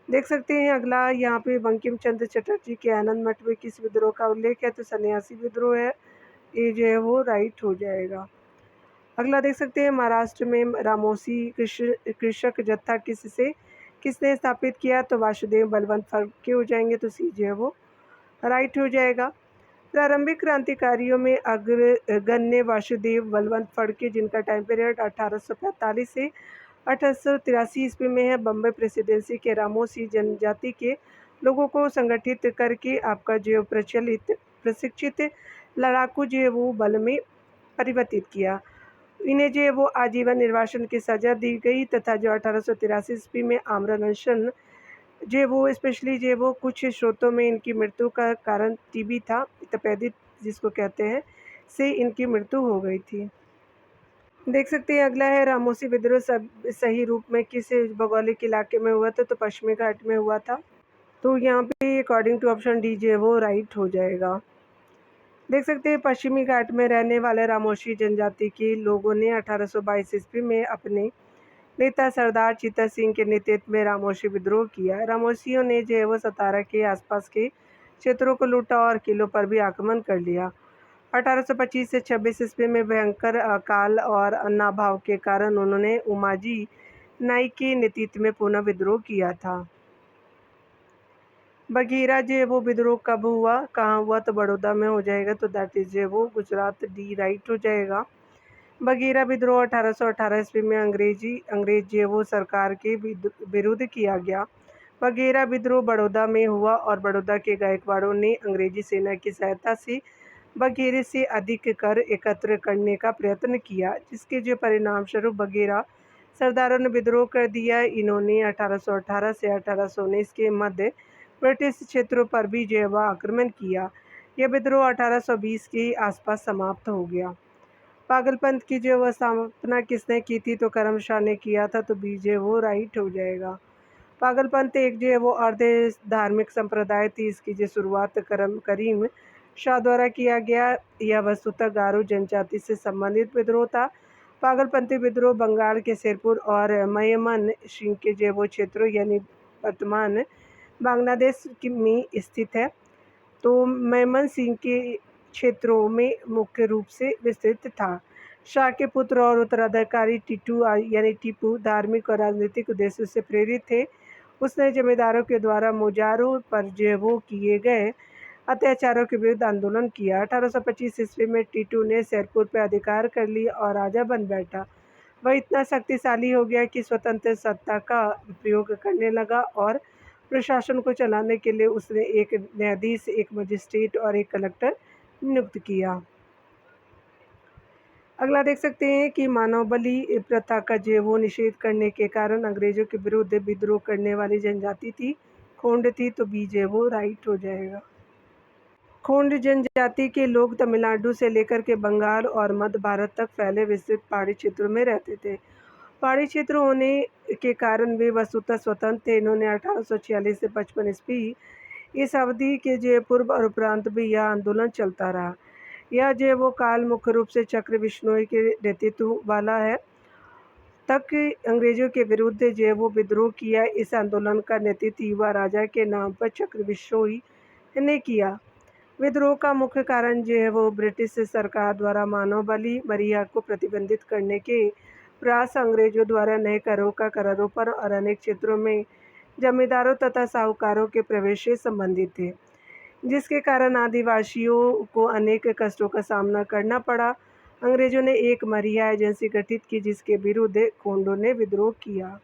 देख सकते हैं, अगला यहाँ पे बंकिम चंद्र चटर्जी के आनंद मठ में किस विद्रोह का उल्लेख है, तो सन्यासी विद्रोह है, ये जो है वो राइट हो जाएगा। अगला देख सकते हैं, महाराष्ट्र में रामोसी कृषक जत्था किसने स्थापित किया, तो वासुदेव बलवंत फड़के हो जाएंगे, तो सी जो है वो राइट हो जाएगा। प्रारंभिक क्रांतिकारियों में अग्रगण्य वासुदेव बलवंत फड़के, जिनका टाइम पीरियड 1845 से 1883 ईस्वी में है, बम्बई प्रेसिडेंसी के रामोसी जनजाति के लोगों को संगठित करके आपका जो प्रशिक्षित लड़ाकू जो है वो बल में परिवर्तित किया। इन्हें जो है वो आजीवन निर्वासन की सज़ा दी गई तथा जो 1883 ईस्वी में आमरण अनशन जो है वो स्पेशली जो है वो कुछ स्रोतों में इनकी मृत्यु का कारण टीबी था, तपेदिक जिसको कहते हैं, से इनकी मृत्यु हो गई थी। देख सकते हैं, अगला है रामोसी विद्रोह सब सही रूप में किस भौगोलिक इलाके में हुआ था, तो पश्चिमी घाट में हुआ था, तो यहाँ पे अकॉर्डिंग टू ऑप्शन डी जो है वो राइट हो जाएगा। देख सकते हैं, पश्चिमी घाट में रहने वाले रामोशी जनजाति के लोगों ने 1822 ईस्वी में अपने नेता सरदार चीता सिंह के नेतृत्व में रामोशी विद्रोह किया। रामोशियों ने जो है वो सतारा के आसपास के क्षेत्रों को लूटा और किलों पर भी आक्रमण कर लिया। 1825 से 26 ईस्वी में भयंकर अकाल और अनाभाव के कारण उन्होंने उमाजी नाई के नेतृत्व में पुनः विद्रोह किया था। बघीरा जो है वो विद्रोह कब हुआ, कहाँ हुआ, तो बड़ौदा में हो जाएगा, तो दैट इज जो है वो गुजरात, डी राइट हो जाएगा। बघीरा विद्रोह 1818 ईस्वी में अंग्रेज जो है वो सरकार के विरुद्ध किया गया। बघेरा विद्रोह बड़ौदा में हुआ और बड़ौदा के गायकवाड़ों ने अंग्रेजी सेना की सहायता से बघेरे से अधिक कर एकत्र करने का प्रयत्न किया, जिसके जो परिणाम स्वरूप बघेरा सरदारों ने विद्रोह कर दिया। इन्होंने 1818 से 1819 के मध्य ब्रिटिश क्षेत्रों पर भी जो है वह आक्रमण किया। यह विद्रोह 1820 के आसपास समाप्त हो गया। पागलपंथ की जो वह स्थापना किसने की थी, तो करमशाह ने किया था, तो बी जो वो राइट हो जाएगा। पागलपंथ एक जो है वो अर्ध धार्मिक संप्रदाय थी। इसकी जो शुरुआत करीम शाह द्वारा किया गया। यह वस्तुतः गारो जनजाति से संबंधित विद्रोह था। पागलपंथी विद्रोह बंगाल के सिरपुर और मयमन सिंह के जो वो क्षेत्रों यानी वर्तमान बांग्लादेश में स्थित है, तो मेमन सिंह के क्षेत्रों में मुख्य रूप से विस्तृत था। शाह के पुत्र और उत्तराधिकारी टीपू धार्मिक और राजनीतिक उद्देश्यों से प्रेरित थे। उसने जमींदारों के द्वारा मुजारों पर जो वो किए गए अत्याचारों के विरुद्ध आंदोलन किया। 1825 ईस्वी में टीटू ने सिरपुर पर अधिकार कर लिया और राजा बन बैठा। वह इतना शक्तिशाली हो गया कि स्वतंत्र सत्ता का प्रयोग करने लगा और प्रशासन को चलाने के लिए उसने एक न्यायाधीश, एक मजिस्ट्रेट और एक कलेक्टर नियुक्त किया। अगला देख सकते हैं कि मानव बलि प्रथा का जो वो निषेध करने के कारण अंग्रेजों के विरुद्ध विद्रोह करने वाली जनजाति थी खोंड थी, तो बी जो वो राइट हो जाएगा। खोंड जनजाति के लोग तमिलनाडु से लेकर के बंगाल और मध्य भारत तक फैले विस्तृत पहाड़ी क्षेत्रों में रहते थे। पहाड़ी क्षेत्र होने के कारण वे वस्तुतः स्वतंत्र थे। इन्होंने 1846 से 55 ईस्वी इस अवधि के जो पूर्व और उपरांत भी यह आंदोलन चलता रहा। यह जो वो काल मुख्य रूप से चक्र बिश्नोई के नेतृत्व वाला है तक अंग्रेजों के विरुद्ध जो वो विद्रोह किया। इस आंदोलन का नेतृत्व युवा राजा के नाम पर चक्र बिश्नोई ने किया। विद्रोह का मुख्य कारण जो है वो ब्रिटिश सरकार द्वारा मानव बलि मरिया को प्रतिबंधित करने के प्रयास, अंग्रेजों द्वारा नए करों का करारोपण और अनेक क्षेत्रों में जमींदारों तथा साहूकारों के प्रवेश से संबंधित थे, जिसके कारण आदिवासियों को अनेक कष्टों का सामना करना पड़ा। अंग्रेजों ने एक मरिया एजेंसी गठित की जिसके विरुद्ध कोंडो ने विद्रोह किया।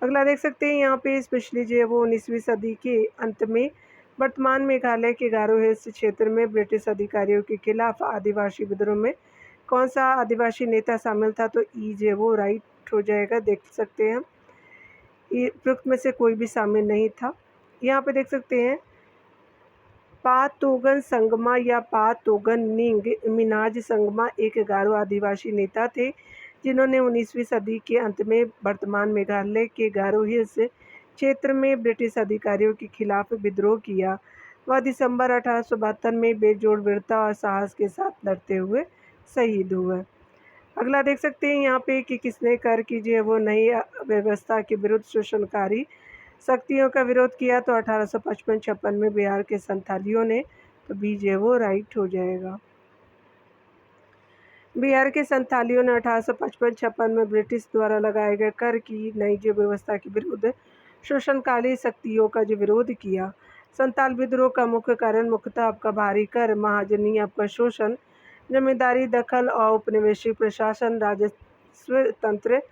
अगला देख सकते हैं यहाँ पे स्पेशली जो है वो 19वीं सदी के अंत में वर्तमान मेघालय के गारो हिल्स क्षेत्र में ब्रिटिश अधिकारियों के खिलाफ आदिवासी विद्रोह में कौन सा आदिवासी नेता शामिल था, तो ई जो है वो राइट हो जाएगा। देख सकते हैं उपयुक्त में से कोई भी शामिल नहीं था। यहाँ पे देख सकते हैं पातोगन संगमा या पातोगन निंग मिनाज संगमा एक गारो आदिवासी नेता थे जिन्होंने 19वीं सदी के अंत में वर्तमान मेघालय के गारो हिल्स क्षेत्र में ब्रिटिश अधिकारियों के खिलाफ विद्रोह किया। वह दिसंबर 1872 में बेजोड़ वीरता और साहस के साथ लड़ते हुए शहीद हुए। अगला देख सकते हैं यहाँ पे कि किसने कर की जो है वो नई व्यवस्था के विरुद्ध शोषणकारी शक्तियों का विरोध किया, तो 1855-56 में बिहार के संथालियों ने, तो बी जो है वो राइट हो जाएगा। बिहार के संथालियों ने 1855-56 में ब्रिटिश द्वारा लगाए गए कर की नई जो व्यवस्था के विरुद्ध शोषणकारी शक्तियों का जो विरोध किया। संथाल विद्रोह का मुख्य कारण मुख्यतः आपका भारी कर, महाजनी आपका शोषण, जमींदारी दखल और औपनिवेशिक प्रशासन राजस्व तंत्र।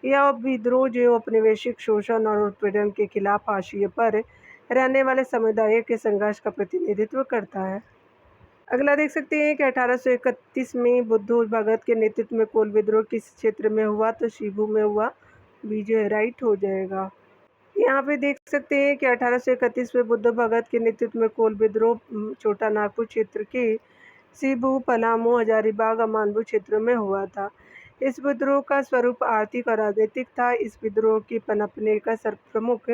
यह विद्रोह जो औपनिवेशिक शोषण और उत्पीड़न के खिलाफ हाशिए पर रहने वाले समुदायों के संघर्ष का प्रतिनिधित्व करता है। अगला देख सकते हैं कि 1831 में बुद्धू भगत के नेतृत्व में कोल विद्रोह किस क्षेत्र में हुआ, तो शिबू में हुआ। बी जो है राइट हो जाएगा। यहाँ पे देख सकते हैं कि 1831 में बुद्ध भगत के नेतृत्व में कोल विद्रोह छोटा नागपुर क्षेत्र के शिबू, पलामू, हजारीबाग और मानबू क्षेत्रों में हुआ था। इस विद्रोह का स्वरूप आर्थिक और राजनीतिक था। इस विद्रोह के पनपने का प्रमुख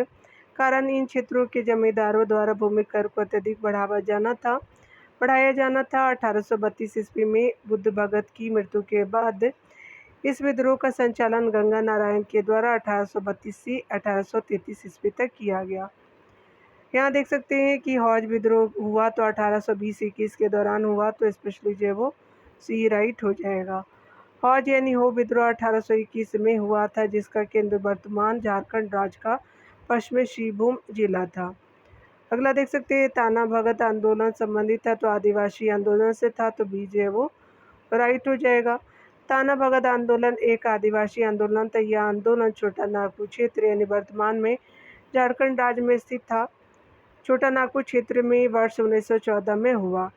कारण इन क्षेत्रों के जमींदारों द्वारा भूमि कर को अत्यधिक बढ़ाया जाना था। 1832 ईस्वी में बुद्ध भगत की मृत्यु के बाद इस विद्रोह का संचालन गंगा नारायण के द्वारा 1832 से 1833 ईस्वी तक किया गया। यहाँ देख सकते हैं कि हौज विद्रोह हुआ तो 1820-21 के दौरान हुआ, तो स्पेशली जो है वो सी राइट हो जाएगा। हौज यानी हो विद्रोह 1821 में हुआ था जिसका केंद्र वर्तमान झारखंड राज्य का पश्चिमी श्रीभूम जिला था। अगला देख सकते हैं ताना भगत आंदोलन संबंधित था, तो आदिवासी आंदोलन से था, तो बी जो है वो राइट हो जाएगा। ताना भगत आंदोलन एक आदिवासी आंदोलन था। यह आंदोलन छोटा नागपुर क्षेत्र यानी वर्तमान में झारखंड राज्य में स्थित था। छोटा नागपुर क्षेत्र में वर्ष 1914 में हुआ।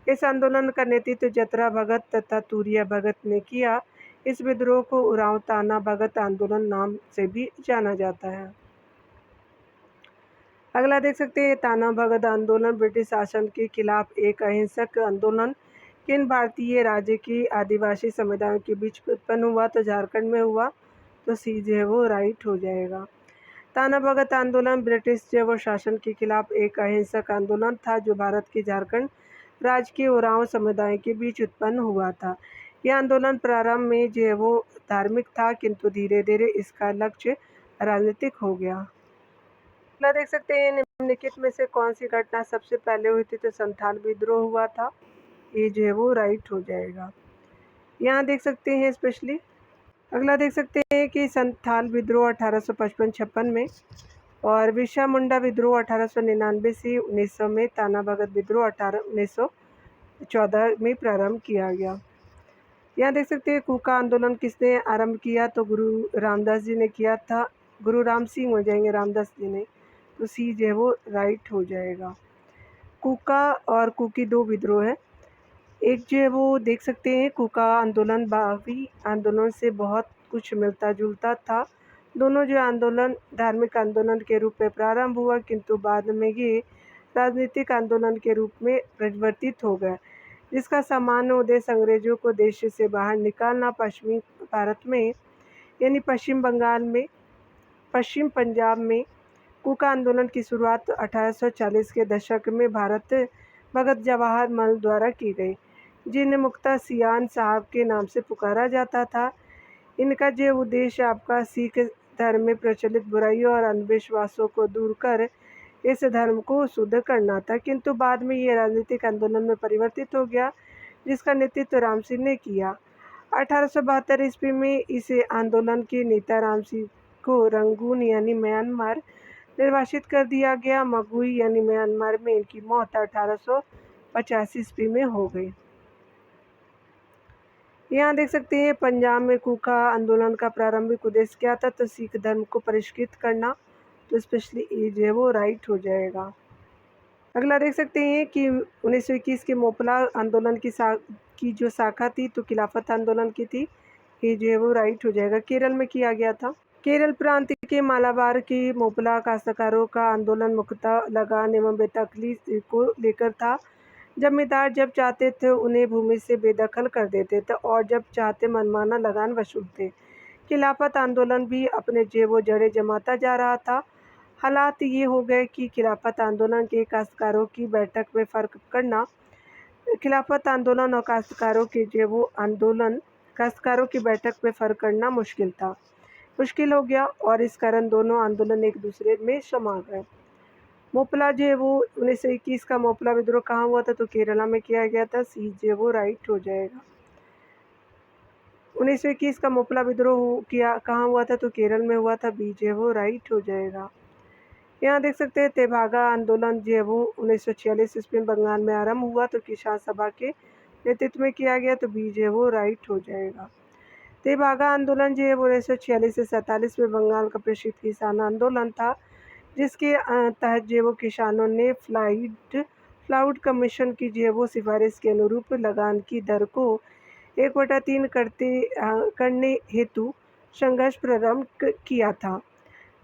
इस आंदोलन का नेतृत्व जतरा भगत तथा तुरिया भगत ने किया। इस विद्रोह को उरांव ताना भगत आंदोलन नाम से भी जाना जाता है। अगला देख सकते हैं ताना भगत आंदोलन ब्रिटिश शासन के खिलाफ एक अहिंसक आंदोलन किन भारतीय राज्य के आदिवासी समुदायों के बीच उत्पन्न हुआ, तो झारखंड में हुआ, तो सी जो है वो राइट हो जाएगा। ताना भगत आंदोलन ब्रिटिश जो वो शासन के खिलाफ एक अहिंसक आंदोलन था जो भारत के झारखंड राज्य के ओरांव समुदाय के बीच उत्पन्न हुआ था। यह आंदोलन प्रारंभ में जो है वो धार्मिक था किंतु धीरे धीरे इसका लक्ष्य राजनीतिक हो गया। अगला देख सकते हैं निम्नलिखित में से कौन सी घटना सबसे पहले हुई थी, तो संथाल विद्रोह हुआ था। ये जो है वो राइट हो जाएगा। यहाँ देख सकते हैं स्पेशली। अगला देख सकते हैं कि संथाल विद्रोह 1855-56 में और बिरसा मुंडा विद्रोह 1899 से 1900 में, ताना भगत विद्रोह 1914 में प्रारंभ किया गया। यहाँ देख सकते हैं कूका आंदोलन किसने आरंभ किया, तो गुरु रामदास जी ने किया था। गुरु राम सिंह हो जाएंगे, रामदास जी ने, तो सी जो है वो राइट हो जाएगा। कूका और कुकी दो विद्रोह है। एक जो है वो देख सकते हैं कूका आंदोलन बागी आंदोलन से बहुत कुछ मिलता जुलता था। दोनों जो आंदोलन धार्मिक आंदोलन के रूप में प्रारंभ हुआ किंतु बाद में ये राजनीतिक आंदोलन के रूप में परिवर्तित हो गए, जिसका सामान्य उद्देश्य अंग्रेजों को देश से बाहर निकालना, पश्चिमी भारत में यानी पश्चिम पंजाब में कूका आंदोलन की शुरुआत 1840 के दशक में भगत जवाहर द्वारा की गई, जिन्हें मुख्तः सियान साहब के नाम से पुकारा जाता था। इनका जो उद्देश्य आपका सिख धर्म में प्रचलित बुराइयों और अंधविश्वासों को दूर कर इस धर्म को शुद्ध करना था, किंतु बाद में ये राजनीतिक आंदोलन में परिवर्तित हो गया, जिसका नेतृत्व राम सिंह ने किया। 1872 ईस्वी में इस आंदोलन के नेता राम सिंह को रंगून यानी म्यांमार निर्वासित कर दिया गया। मगुई यानी म्यांमार में इनकी मौत 1885 ईस्वी में हो गई। यहाँ देख सकते हैं पंजाब में कूका आंदोलन का प्रारंभिक उद्देश्य क्या था, तो सिख धर्म को परिष्कृत करना, तो स्पेशली ये जो है वो राइट हो जाएगा। अगला देख सकते हैं कि 1921 के मोपला आंदोलन की जो शाखा थी तो खिलाफत आंदोलन की थी, ये जो है वो राइट हो जाएगा। केरल में किया गया था। केरल प्रांत के मालाबार के मोपला काश्तकारों का आंदोलन मुख्यतः लगान एवं बेदखली को लेकर था। जमींदार जब चाहते थे उन्हें भूमि से बेदखल कर देते थे और जब चाहते मनमाना लगान वसूलते। खिलाफत आंदोलन भी अपने जेबो जड़ें जमाता जा रहा था। हालात ये हो गए कि खिलाफत आंदोलन के काश्तकारों की बैठक में फ़र्क करना, खिलाफत आंदोलन और काश्तकारों की बैठक में फ़र्क करना मुश्किल हो गया और इस कारण दोनों आंदोलन एक दूसरे में समा गए। मोपला जो है वो 1921 का मोपला विद्रोह कहाँ हुआ था, तो केरला में किया गया था। सी जो है वो राइट हो जाएगा। 1921 का मोपला विद्रोह कहाँ हुआ था, तो केरल में हुआ था। बी जो है वो राइट हो जाएगा। यहाँ देख सकते हैं तेभागा आंदोलन जो है वो 1946 ईस्वी में बंगाल में आरंभ हुआ, तो किसान सभा के नेतृत्व में किया गया, तो बी जो है वो राइट हो जाएगा। तेभागा आंदोलन जो है वो 1946 से 47 में बंगाल का प्रसिद्ध किसान आंदोलन था, जिसके तहत जो वो किसानों ने फ्लाउड कमीशन की जो वो सिफारिश के अनुरूप लगान की दर को 1/3 करने हेतु संघर्ष प्रारंभ किया था।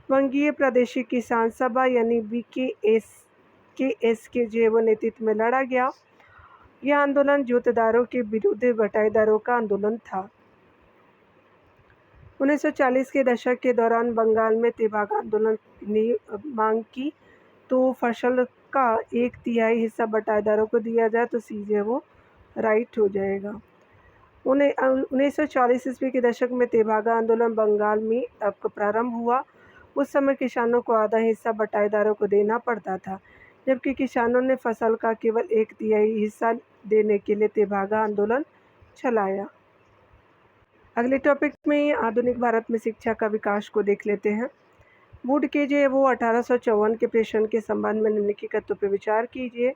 वंगीय प्रादेशिक किसान सभा यानी BKS के जो वो नेतृत्व में लड़ा गया। यह आंदोलन जोतदारों के विरुद्ध बटाईदारों का आंदोलन था। 1940 के दशक के दौरान बंगाल में तेभागा आंदोलन ने मांग की तो फसल का 1/3 हिस्सा बटाईदारों को दिया जाए, तो सी जो वो राइट हो जाएगा। 1940 ईस्वी के दशक में तेभागा आंदोलन बंगाल में आपका प्रारंभ हुआ। उस समय किसानों को आधा हिस्सा बटाईदारों को देना पड़ता था, जबकि किसानों ने फसल का केवल 1/3 हिस्सा देने के लिए तेभागा आंदोलन चलाया। अगले टॉपिक में आधुनिक भारत में शिक्षा का विकास को देख लेते हैं। वुड के जो है वो 1854 के प्रेषण के संबंध में निम्नलिखित तत्वों पर विचार कीजिए।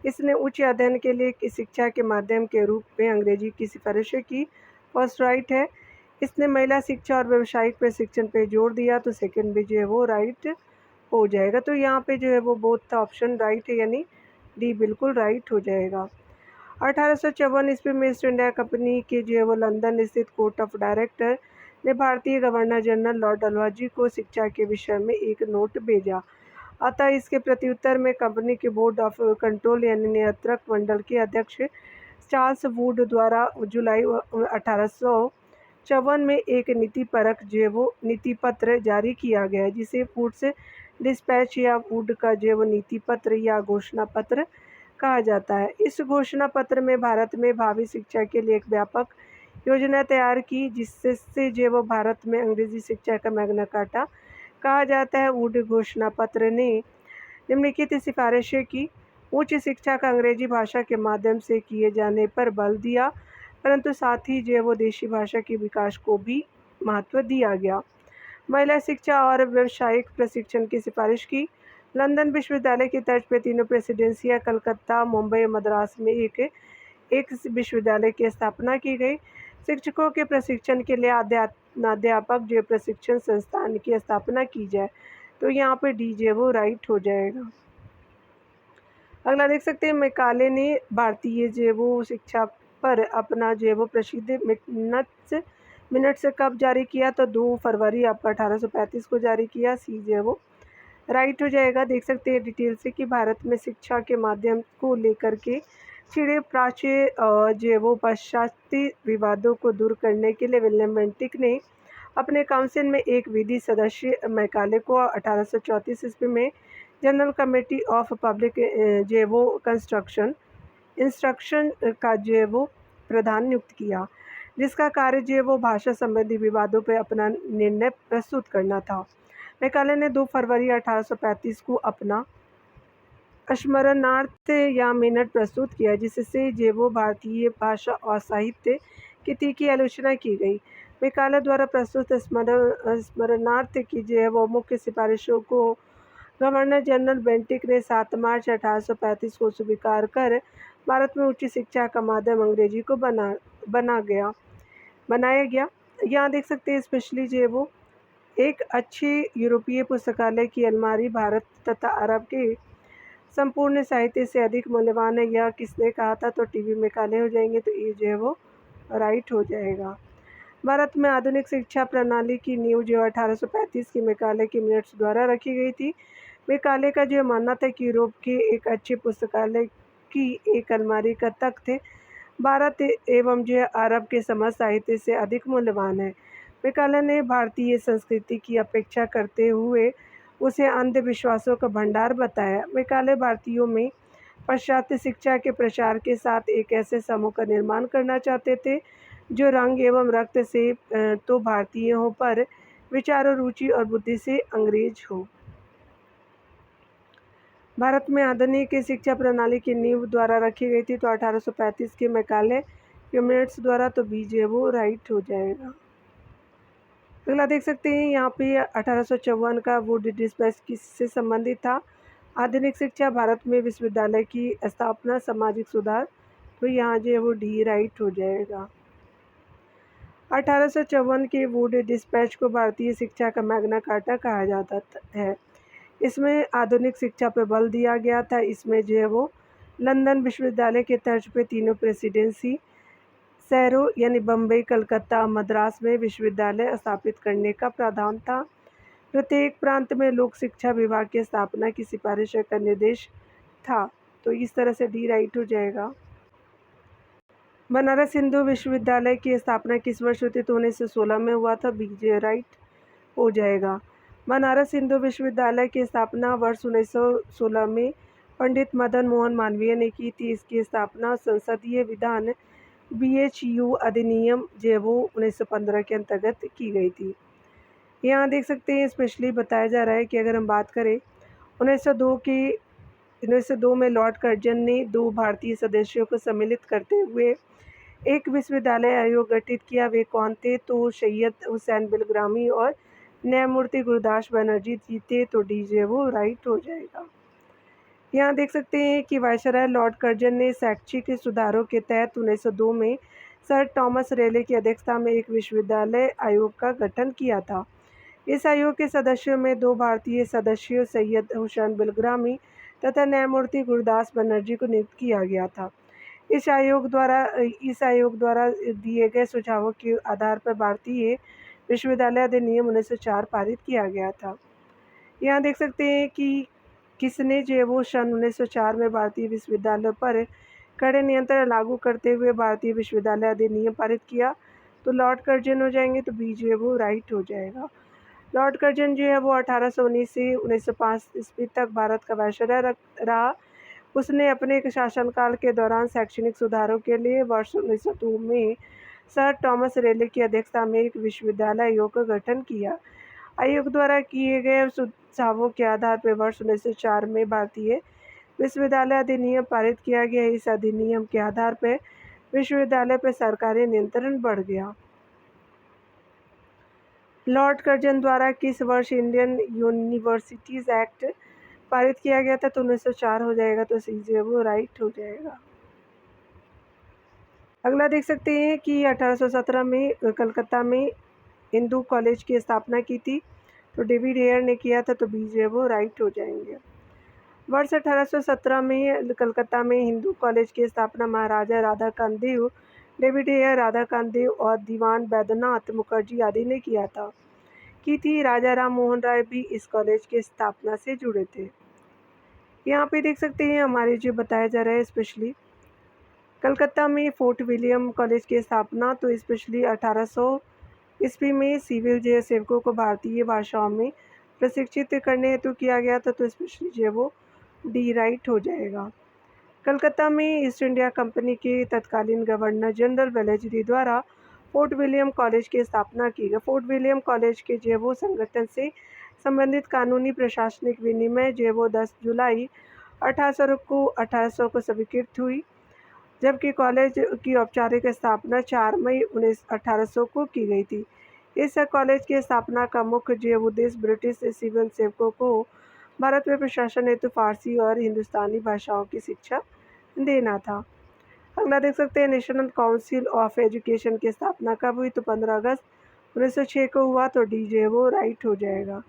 इसने उच्च अध्ययन के लिए शिक्षा के माध्यम के रूप में अंग्रेजी की सिफारिशें की, फर्स्ट राइट है। इसने महिला शिक्षा और व्यावसायिक प्रशिक्षण पे जोर दिया, तो सेकंड भी जो है वो राइट हो जाएगा। तो यहाँ पे जो है वो बोथ ऑप्शन राइट है, यानी डी बिल्कुल राइट हो जाएगा। 1854 ईस्वी में ईस्ट इंडिया कंपनी के जो है वो लंदन स्थित कोर्ट ऑफ डायरेक्टर ने भारतीय गवर्नर जनरल लॉर्ड डलहौजी को शिक्षा के विषय में एक नोट भेजा। अतः इसके प्रत्युत्तर में कंपनी के बोर्ड ऑफ कंट्रोल यानी नियंत्रक मंडल के अध्यक्ष चार्ल्स वुड द्वारा जुलाई 1854 में एक नीति पत्र जारी किया गया, जिसे वुड्स डिस्पैच या वुड का जो नीति पत्र या घोषणा पत्र कहा जाता है। इस घोषणा पत्र में भारत में भावी शिक्षा के लिए एक व्यापक योजना तैयार की, जिससे जो भारत में अंग्रेजी शिक्षा का मैग्ना कार्टा कहा जाता है। वुड घोषणा पत्र ने निम्नलिखित सिफारिशें की। उच्च शिक्षा का अंग्रेजी भाषा के माध्यम से किए जाने पर बल दिया, परंतु साथ ही जो वो देशी भाषा के विकास को भी महत्व दिया गया। महिला शिक्षा और व्यावसायिक प्रशिक्षण की सिफारिश की। लंदन विश्वविद्यालय की तर्ज पर तीनों प्रेसिडेंसियां कलकत्ता, मुंबई, मद्रास में एक विश्वविद्यालय की स्थापना की गई। शिक्षकों के प्रशिक्षण के लिए अध्यापक जो प्रशिक्षण संस्थान की स्थापना की जाए, तो यहाँ पे डी जे वो राइट हो जाएगा। अगला देख सकते हैं मैकाले ने भारतीय जो वो शिक्षा पर अपना जो वो प्रसिद्ध मिनट्स कब जारी किया, तो 2 फरवरी आपका 1835 को जारी किया। सी जो वो राइट हो जाएगा। देख सकते हैं डिटेल से कि भारत में शिक्षा के माध्यम को लेकर के छिड़े प्राच्य जो वो पाश्चात्य विवादों को दूर करने के लिए विलियम बेंटिक ने अपने काउंसिल में एक विधि सदस्य मैकाले को 1834 ईस्वी में जनरल कमेटी ऑफ पब्लिक जो है वो कंस्ट्रक्शन इंस्ट्रक्शन का जो है वो प्रधान नियुक्त किया, जिसका कार्य जो है वो भाषा संबंधी विवादों पर अपना निर्णय प्रस्तुत करना था। मैकाले ने 2 फरवरी 1835 को अपना स्मरणार्थ या मिनट प्रस्तुत किया, जिससे जो वो भारतीय भाषा और साहित्य की तीखी आलोचना की गई। मैकाले द्वारा प्रस्तुत स्मरणार्थ की जो है वो मुख्य सिफारिशों को गवर्नर जनरल बेंटिक ने 7 मार्च 1835 को स्वीकार कर भारत में उच्च शिक्षा का माध्यम अंग्रेजी को बनाया गया। यहाँ देख सकते हैं स्पेशली जो है वो एक अच्छी यूरोपीय पुस्तकालय की अलमारी भारत तथा अरब के संपूर्ण साहित्य से अधिक मूल्यवान है। यह किसने कहा था? तो टीवी मैकाले हो जाएंगे, तो ये जो है वो राइट हो जाएगा। भारत में आधुनिक शिक्षा प्रणाली की नींव जो 1835 की मैकाले के मिनट्स द्वारा रखी गई थी। मैकाले का जो मानना था कि यूरोप के एक अच्छे पुस्तकालय की एक अलमारी का तख्त भारत एवं जो अरब के समस्त साहित्य से अधिक मूल्यवान है। मैकाले ने भारतीय संस्कृति की अपेक्षा करते हुए उसे अंधविश्वासों का भंडार बताया। मैकाले भारतीयों में पाश्चात्य शिक्षा के प्रचार के साथ एक ऐसे समूह का निर्माण करना चाहते थे जो रंग एवं रक्त से तो भारतीय हो, पर विचारों, रुचि और बुद्धि से अंग्रेज हो। भारत में आधुनिक शिक्षा प्रणाली की नींव द्वारा रखी गई थी, तो 1835 के मैकाले ह्यूमेनिट्स द्वारा, तो बी जो है वो राइट हो जाएगा। अगला देख सकते हैं यहाँ पे 1854 का वुड डिस्पैच किससे संबंधित था? आधुनिक शिक्षा भारत में विश्वविद्यालय की स्थापना, सामाजिक सुधार, तो यहाँ जो है वो डी राइट हो जाएगा। 1854 के वुड डिस्पैच को भारतीय शिक्षा का मैग्ना कार्टा कहा जाता है। इसमें आधुनिक शिक्षा पर बल दिया गया था। इसमें जो है वो लंदन विश्वविद्यालय के तर्ज पे तीनों प्रेसिडेंसी शहरों यानी बम्बई, कलकत्ता, मद्रास में विश्वविद्यालय स्थापित करने का प्रावधान था। प्रत्येक प्रांत में लोक शिक्षा विभाग की स्थापना की सिफारिश का निर्देश था, तो इस तरह से डी राइट हो जाएगा। बनारस हिंदू विश्वविद्यालय की स्थापना किस वर्ष हुई थी? तो 1916 में हुआ था, बी जे राइट हो जाएगा। बनारस हिंदू विश्वविद्यालय की स्थापना वर्ष 1916 में पंडित मदन मोहन मालवीय ने की थी। इसकी स्थापना संसदीय विधान BHU अधिनियम जो वो 1915 के अंतर्गत की गई थी। यहाँ देख सकते हैं स्पेशली बताया जा रहा है कि अगर हम बात करें 1902 में लॉर्ड कर्जन ने 2 भारतीय सदस्यों को सम्मिलित करते हुए एक विश्वविद्यालय आयोग गठित किया। वे कौन थे? तो सैयद हुसैन बिलग्रामी और न्यायमूर्ति गुरदास बनर्जी जी थे, तो डी जो वो राइट हो जाएगा। यहाँ देख सकते हैं कि वायसराय लॉर्ड कर्जन ने शैक्षिक सुधारों के तहत 1902 में सर थॉमस रेले की अध्यक्षता में एक विश्वविद्यालय आयोग का गठन किया था। इस आयोग के सदस्यों में 2 भारतीय सदस्यों सैयद हुसैन बिलग्रामी तथा न्यायमूर्ति गुरदास बनर्जी को नियुक्त किया गया था। इस आयोग द्वारा दिए गए सुझावों के आधार पर भारतीय विश्वविद्यालय अधिनियम 1904 पारित किया गया था। यहाँ देख सकते हैं कि किसने जो है वो सन 1904 में भारतीय विश्वविद्यालयों पर कड़े नियंत्रण लागू करते हुए भारतीय विश्वविद्यालय अधिनियम पारित किया? तो लॉर्ड कर्जन हो जाएंगे, तो बी जो है वो राइट हो जाएगा। लॉर्ड कर्जन जो है वो 1819 से 1905 ईस्वी तक भारत का वायसराय रहा। उसने अपने शासनकाल के दौरान शैक्षणिक सुधारों के लिए वर्ष 1902 में सर थॉमस रेले की अध्यक्षता में एक विश्वविद्यालय आयोग का गठन किया। आयोग द्वारा किए गए सुझावों के आधार पर वर्ष 1904 में भारतीय विश्वविद्यालय अधिनियम पारित किया गया। इस अधिनियम के आधार पर विश्वविद्यालय पर सरकारी नियंत्रण बढ़ गया। लॉर्ड कर्जन द्वारा किस वर्ष इंडियन यूनिवर्सिटीज एक्ट पारित किया गया था? तो 1904 हो जाएगा, तो सी जो वो राइट हो जाएगा। अगला देख सकते हैं कि 1817 में कलकत्ता में हिंदू कॉलेज की स्थापना की थी, तो डेविड हेयर ने किया था, तो बी जो वो राइट हो जाएंगे। वर्ष 1817 में कलकत्ता में हिंदू कॉलेज की स्थापना महाराजा राधाकांत देव, डेविड हेयर, राधाकांत देव और दीवान बैद्यनाथ मुखर्जी आदि ने की थी। राजा राम मोहन राय भी इस कॉलेज की स्थापना से जुड़े थे। यहाँ पे देख सकते हैं हमारे जो बताया जा रहा है स्पेशली कलकत्ता में फोर्ट विलियम कॉलेज की स्थापना, तो स्पेशली 1800 ईस्वी में सिविल जो है सेवकों को भारतीय भाषाओं में प्रशिक्षित करने हेतु किया गया था, तो स्पेशली जो है वो डी राइट हो जाएगा। कलकत्ता में ईस्ट इंडिया कंपनी के तत्कालीन गवर्नर जनरल वेलेस्ली द्वारा फोर्ट विलियम कॉलेज की स्थापना की गई। फोर्ट विलियम कॉलेज के जो है वो संगठन से संबंधित कानूनी प्रशासनिक विनिमय जो है वो 10 जुलाई 1800 को स्वीकृत हुई, जबकि कॉलेज की औपचारिक स्थापना 4 मई 1800 को की गई थी। इस कॉलेज की स्थापना का मुख्य जो उद्देश्य ब्रिटिश सिविल सेवकों को भारत में प्रशासन हेतु फारसी और हिंदुस्तानी भाषाओं की शिक्षा देना था। अगला देख सकते हैं, नेशनल काउंसिल ऑफ एजुकेशन की स्थापना कब हुई, तो 15 अगस्त 1906 को हुआ, तो डी जो है वो राइट हो जाएगा।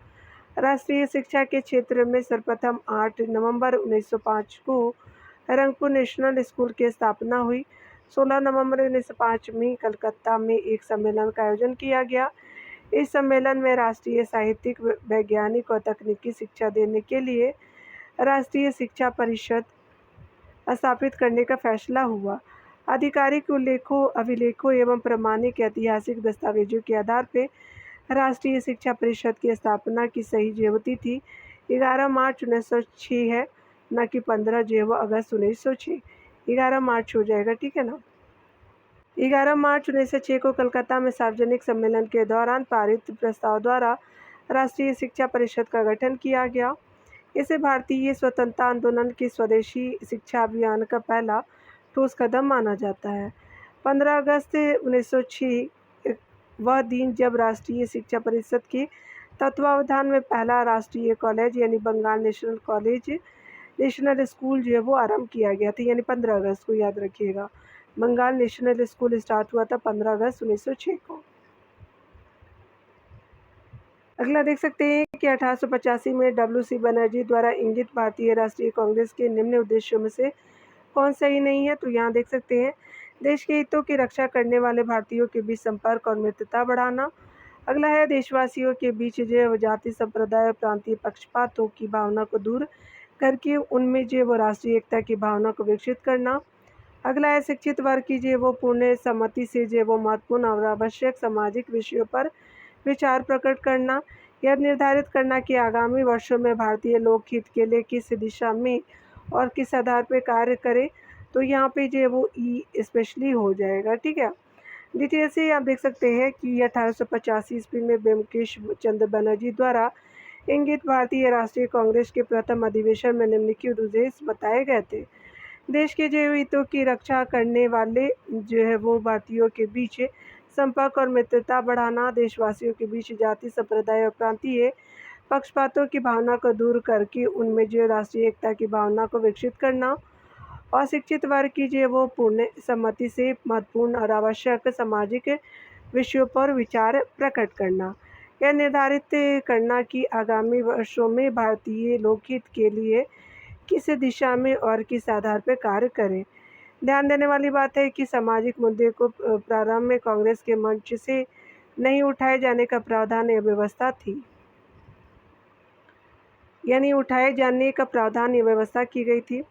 राष्ट्रीय शिक्षा के क्षेत्र में सर्वप्रथम 8 नवंबर 1905 को रंगपुर नेशनल स्कूल की स्थापना हुई। 16 नवंबर 1905 में कलकत्ता में एक सम्मेलन का आयोजन किया गया। इस सम्मेलन में राष्ट्रीय साहित्यिक, वैज्ञानिक और तकनीकी शिक्षा देने के लिए राष्ट्रीय शिक्षा परिषद स्थापित करने का फैसला हुआ। आधिकारिक उल्लेखों, अभिलेखों एवं प्रमाणिक ऐतिहासिक दस्तावेजों के आधार पर राष्ट्रीय शिक्षा परिषद की स्थापना की सही जो तिथि 11 मार्च 1906 है, न कि 15 जो अगस्त 1906। 11 मार्च हो जाएगा, ठीक है ना। 11 मार्च 1906 को कलकत्ता में सार्वजनिक सम्मेलन के दौरान पारित प्रस्ताव द्वारा राष्ट्रीय शिक्षा परिषद का गठन किया गया। इसे भारतीय स्वतंत्रता आंदोलन की स्वदेशी शिक्षा अभियान का पहला ठोस कदम माना जाता है। 15 अगस्त 1906 वह दिन जब राष्ट्रीय शिक्षा परिषद के तत्वावधान में पहला राष्ट्रीय कॉलेज यानी बंगाल नेशनल स्कूल जो है वो आरंभ किया गया था, यानी 15 अगस्त को याद रखिएगा। बंगाल नेशनल स्कूल स्टार्ट हुआ था 15 अगस्त 1906 को। अगला देख सकते हैं कि 1885 में डब्ल्यू.सी. बनर्जी द्वारा इंगित भारतीय राष्ट्रीय कांग्रेस के निम्न उद्देश्यों में से कौन सही नहीं है, तो यहाँ देख सकते हैं, देश के हितों की रक्षा करने वाले भारतीयों के बीच संपर्क और मित्रता बढ़ाना। अगला है देशवासियों के बीच जो जाति, संप्रदाय और प्रांतीय पक्षपातों की भावना को दूर करके उनमें जो वो राष्ट्रीय एकता की भावना को विकसित करना। अगला है शिक्षित वर्ग की जो वो पूर्ण सहमति से जो वो महत्वपूर्ण और आवश्यक सामाजिक विषयों पर विचार प्रकट करना। यह निर्धारित करना कि आगामी वर्षों में भारतीय लोकहित के लिए किस दिशा में और किस आधार पर कार्य करें, तो यहाँ पे जो वो ई स्पेशली हो जाएगा, ठीक है। डिटेल से आप देख सकते हैं कि 1885 ईस्वी में ब्योमकेश चंद्र बनर्जी द्वारा इंगित भारतीय राष्ट्रीय कांग्रेस के प्रथम अधिवेशन में निम्नलिखित उद्देश्य बताए गए थे। देश के जैव हितों की रक्षा करने वाले जो है वो भारतीयों के बीच संपर्क और मित्रता बढ़ाना, देशवासियों के बीच जाति, संप्रदाय और प्रांतीय पक्षपातों की भावना को दूर करके उनमें जो राष्ट्रीय एकता की भावना को विकसित करना, और शिक्षित वर्ग की जो वो पूर्ण सम्मति से महत्वपूर्ण और आवश्यक सामाजिक विषयों पर विचार प्रकट करना। यह निर्धारित करना कि आगामी वर्षों में भारतीय लोकहित के लिए किस दिशा में और किस आधार पर कार्य करें। ध्यान देने वाली बात है कि सामाजिक मुद्दे को प्रारंभ में कांग्रेस के मंच से नहीं उठाए जाने का प्रावधान या व्यवस्था थी, यानी उठाए जाने का प्रावधान या व्यवस्था की गई थी।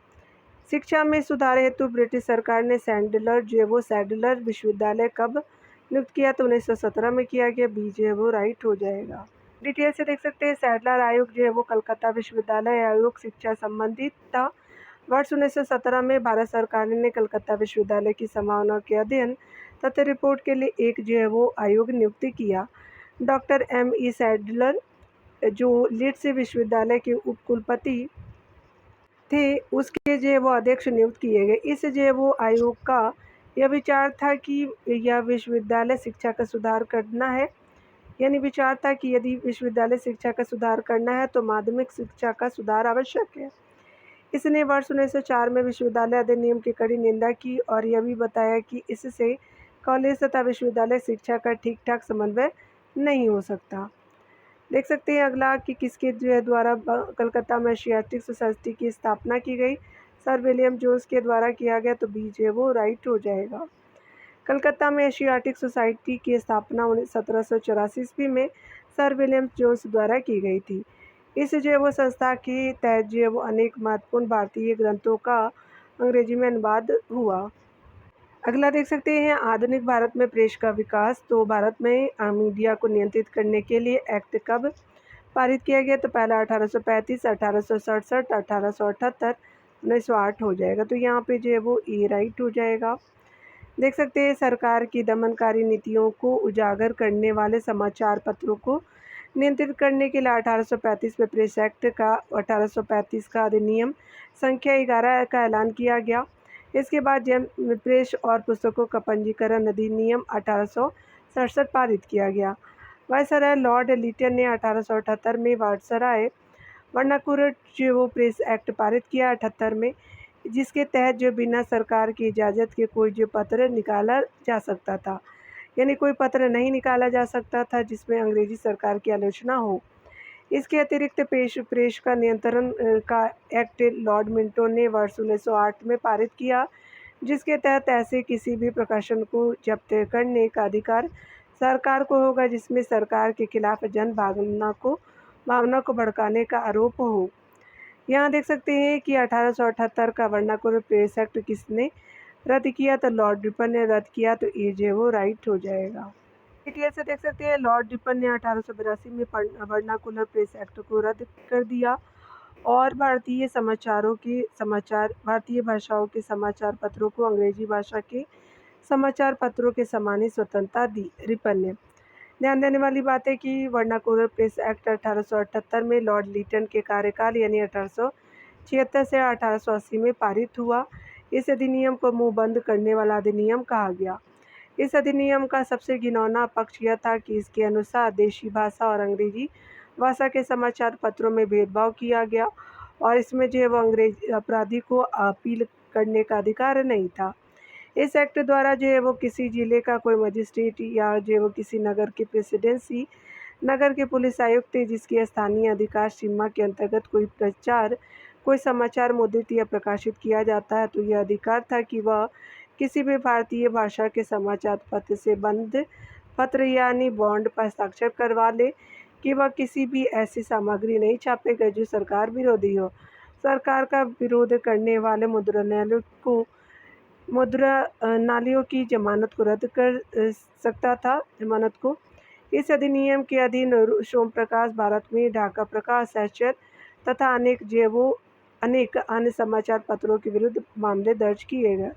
शिक्षा में सुधार हेतु ब्रिटिश सरकार ने सैडलर विश्वविद्यालय कब नियुक्त किया, तो 1917 में किया गया। बी जो है वो राइट हो जाएगा। डिटेल से देख सकते हैं, सैडलर आयोग जो है वो कलकत्ता विश्वविद्यालय आयोग शिक्षा संबंधित था। वर्ष 1917 में भारत सरकार ने कलकत्ता विश्वविद्यालय की संभावनाओं के अध्ययन तथा रिपोर्ट के लिए एक जो है वो आयोग नियुक्त किया। Doctor M.E. सैडलर जो लीड्स विश्वविद्यालय के उपकुलपति थे, उसके जो वो अध्यक्ष नियुक्त किए गए। इस जो वो आयोग का यह विचार था कि यह विश्वविद्यालय शिक्षा का सुधार करना है, यानी विचार था कि यदि विश्वविद्यालय शिक्षा का सुधार करना है तो माध्यमिक शिक्षा का सुधार आवश्यक है। इसने वर्ष 1904 में विश्वविद्यालय अधिनियम की कड़ी निंदा की और यह भी बताया कि इससे कॉलेज तथा विश्वविद्यालय शिक्षा का ठीक ठाक समन्वय नहीं हो सकता। देख सकते हैं अगला कि किसके जो है द्वारा कलकत्ता में एशियाटिक सोसाइटी की स्थापना की गई, सर विलियम जोन्स के द्वारा किया गया, तो बी जो है वो राइट हो जाएगा। कलकत्ता में एशियाटिक सोसाइटी की स्थापना 1784 ईस्वी में सर विलियम जोन्स द्वारा की गई थी। इस जो है वो संस्था के तहत जो है वो अनेक महत्वपूर्ण भारतीय ग्रंथों का अंग्रेजी में अनुवाद हुआ। अगला देख सकते हैं आधुनिक भारत में प्रेस का विकास। तो भारत में मीडिया को नियंत्रित करने के लिए एक्ट कब पारित किया गया? तो पहला 1835, 1867, 1878, 1908 हो जाएगा। तो यहाँ पे जो है वो ए राइट हो जाएगा। देख सकते हैं सरकार की दमनकारी नीतियों को उजागर करने वाले समाचार पत्रों को नियंत्रित करने के लिए 1835 में प्रेस एक्ट का 1835 का अधिनियम संख्या 11 का ऐलान किया गया। इसके बाद जब प्रेस और पुस्तकों का पंजीकरण अधिनियम 1867 पारित किया गया। वायसराय लॉर्ड लिटन ने 1878 में वायसराय वर्नाकुलर जो वो प्रेस एक्ट पारित किया 78 में, जिसके तहत जो बिना सरकार की इजाज़त के कोई जो पत्र निकाला जा सकता था, यानी कोई पत्र नहीं निकाला जा सकता था जिसमें अंग्रेजी सरकार की आलोचना हो। इसके अतिरिक्त प्रेस का नियंत्रण का एक्ट लॉर्ड मिंटो ने वर्ष 1908 में पारित किया, जिसके तहत ऐसे किसी भी प्रकाशन को जब्त करने का अधिकार सरकार को होगा जिसमें सरकार के खिलाफ जन भावना को भड़काने का आरोप हो। यहाँ देख सकते हैं कि 1878 का वर्नाकुलर प्रेस एक्ट किसने रद्द किया? तो लॉर्ड रिपन ने रद्द किया। तो ये जो वो राइट हो जाएगा। डिटेल से देख सकते हैं लॉर्ड रिपन ने 1882 में वर्नाकुलर प्रेस एक्ट को रद्द कर दिया और भारतीय भाषाओं के समाचार पत्रों को अंग्रेजी भाषा के समाचार पत्रों के समान ही स्वतंत्रता दी। रिपन ने ध्यान देने वाली बात है कि वर्नाकुलर प्रेस एक्ट 1878 में लॉर्ड लिटन के कार्यकाल यानी 1876 से 1880 में पारित हुआ। इस अधिनियम को मुंह बंद करने वाला अधिनियम कहा गया। इस अधिनियम का सबसे घिनौना पक्ष यह था कि इसके अनुसार देशी भाषा और अंग्रेजी भाषा के समाचार पत्रों में भेदभाव किया गया और इसमें जो है वो अंग्रेजी अपराधी को अपील करने का अधिकार नहीं था। इस एक्ट द्वारा जो है वो किसी जिले का कोई मजिस्ट्रेट या जो है वो किसी नगर की प्रेसिडेंसी, नगर के पुलिस आयुक्त जिसकी स्थानीय अधिकार सीमा के अंतर्गत कोई समाचार मुद्रित या प्रकाशित किया जाता है, तो यह अधिकार था कि वह किसी भी भारतीय भाषा के समाचार पत्र से बंद पत्र यानी बॉन्ड पर हस्ताक्षर करवा ले कि वह किसी भी ऐसी सामग्री नहीं छापेगा जो सरकार विरोधी हो। सरकार का विरोध करने वाले मुद्रणालयों की जमानत को रद्द कर सकता था। जमानत को इस अधिनियम के अधीन सोम प्रकाश भारत में ढाका प्रकाश सहचर तथा अनेक अन्य समाचार पत्रों के विरुद्ध मामले दर्ज किए गए।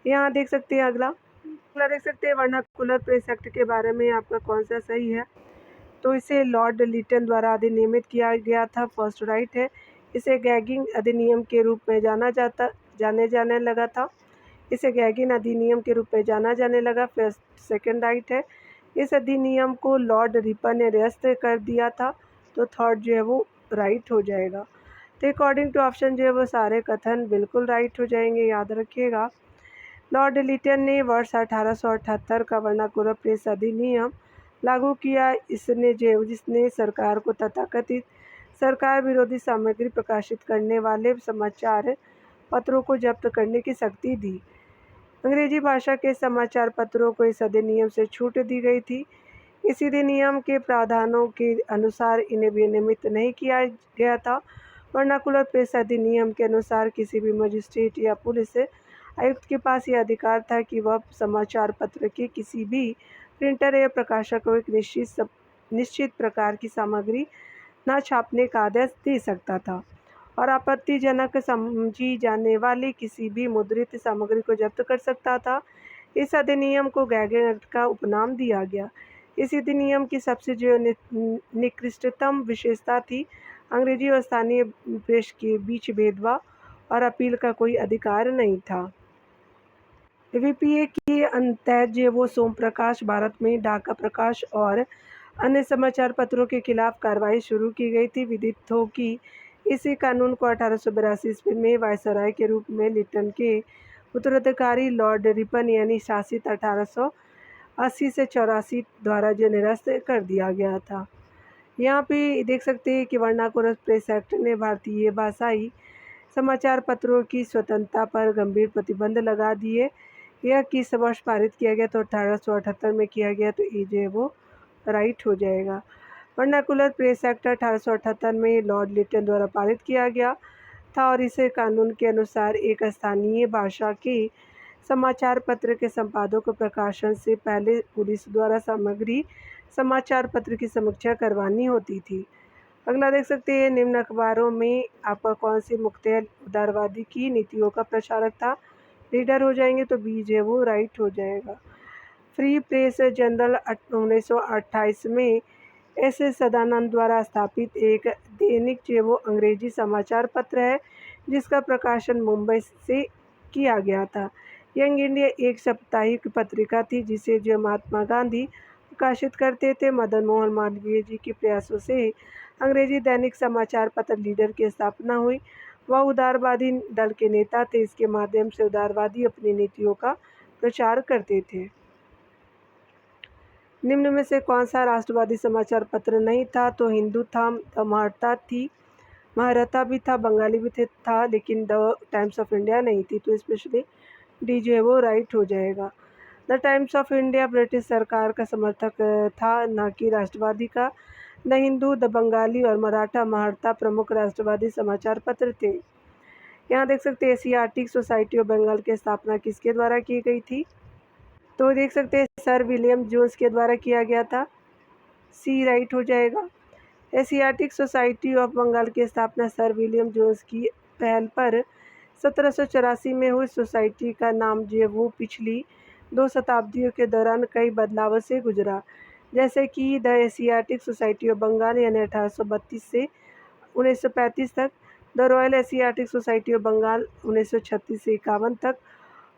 यहाँ देख सकते हैं अगला देख सकते हैं वर्नाकुलर प्रेस एक्ट के बारे में आपका कौन सा सही है? तो इसे लॉर्ड लिटन द्वारा अधिनियमित किया गया था, फर्स्ट राइट है। इसे गैगिंग अधिनियम के रूप में जाने लगा था। इसे गैगिंग अधिनियम के रूप में जाना जाने लगा, फर्स्ट सेकंड राइट है। इस अधिनियम को लॉर्ड रिपन ने निरस्त कर दिया था, तो थर्ड जो है वो राइट हो जाएगा। तो अकॉर्डिंग टू ऑप्शन जो है वो सारे कथन बिल्कुल राइट हो जाएंगे, याद रखिएगा। लॉर्ड लिटन ने वर्ष 1878 का वर्नाकुलर प्रेस अधिनियम लागू किया। जिसने सरकार को तथाकथित सरकार विरोधी सामग्री प्रकाशित करने वाले समाचार पत्रों को जब्त करने की शक्ति दी। अंग्रेजी भाषा के समाचार पत्रों को इस अधिनियम से छूट दी गई थी। इस अधिनियम के प्रावधानों के अनुसार इन्हें विनियमित नहीं किया गया था। वर्नाकुलर प्रेस अधिनियम के अनुसार किसी भी मजिस्ट्रेट या पुलिस आयुक्त के पास यह अधिकार था कि वह समाचार पत्र के किसी भी प्रिंटर या प्रकाशक को एक निश्चित प्रकार की सामग्री न छापने का आदेश दे सकता था और आपत्तिजनक समझी जाने वाली किसी भी मुद्रित सामग्री को जब्त कर सकता था। इस अधिनियम को गैगिंग एक्ट का उपनाम दिया गया। इस अधिनियम की सबसे जो निकृष्टतम विशेषता थी अंग्रेजी और स्थानीय प्रेस के बीच भेदभाव और अपील का कोई अधिकार नहीं था। वीपीए के तहत जो वो सोम प्रकाश भारत में ढाका प्रकाश और अन्य समाचार पत्रों के खिलाफ कार्रवाई शुरू की गई थी। विदित हो कि इसी कानून को 1882 ईस्वी में वायसराय के रूप में लिटन के उत्तराधिकारी लॉर्ड रिपन यानी शासित 1880 से 84 द्वारा जो निरस्त कर दिया गया था। यहाँ पे देख सकते हैं कि वर्नाकुलर प्रेस एक्ट ने भारतीय भाषाई समाचार पत्रों की स्वतंत्रता पर गंभीर प्रतिबंध लगा दिए। यह किस वर्ष पारित किया गया? तो 1878 में किया गया। तो ये जो है वो राइट हो जाएगा। वर्नाकुलर प्रेस एक्ट 1878 में लॉर्ड लिटन द्वारा पारित किया गया था और इसे कानून के अनुसार एक स्थानीय भाषा के समाचार पत्र के संपादकों को प्रकाशन से पहले पुलिस द्वारा सामग्री समाचार पत्र की समीक्षा करवानी होती थी। अगला देख सकते हैं, निम्न अखबारों में आपका कौन सी मुख्तलिफ उदारवादी की नीतियों का प्रचारक था? रीडर हो जाएंगे तो बी जो है वो राइट हो जाएगा। फ्री प्रेस जर्नल 1928 में एस सदानंद द्वारा स्थापित एक दैनिक जो वो अंग्रेजी समाचार पत्र है, जिसका प्रकाशन मुंबई से किया गया था। यंग इंडिया एक साप्ताहिक पत्रिका थी जिसे जो महात्मा गांधी प्रकाशित करते थे। मदन मोहन मालवीय जी के प्रयासों से अंग्रेजी दैनिक समाचार पत्र लीडर की स्थापना हुई। वह उदारवादी दल के नेता थे। इसके माध्यम से उदारवादी अपनी नीतियों का प्रचार करते थे। निम्न में से कौन सा राष्ट्रवादी समाचार पत्र नहीं था? तो हिंदू था, महारता थी, महारथा भी था, बंगाली भी था, लेकिन द टाइम्स ऑफ इंडिया नहीं थी। तो स्पेशली डी जो है वो राइट हो जाएगा। The times of India British सरकार का समर्थक था, न कि राष्ट्रवादी का। द हिंदू, द बंगाली और मराठा महारता प्रमुख राष्ट्रवादी समाचार पत्र थे। यहाँ देख सकते हैं एशियाटिक सोसाइटी ऑफ बंगाल की स्थापना किसके द्वारा की गई थी? तो देख सकते हैं सर विलियम जोन्स के द्वारा किया गया था। सी राइट हो जाएगा। एशियाटिक सोसाइटी ऑफ बंगाल की स्थापना सर विलियम जोन्स की पहल पर 1784 में हुई। सोसाइटी का नाम जो है वो पिछली 2 शताब्दियों के दौरान कई बदलावों से गुजरा, जैसे कि the Asiatic society of Bengal यानी 1832 से 1935 तक, the royal Asiatic society of Bengal 1936 से 51 तक,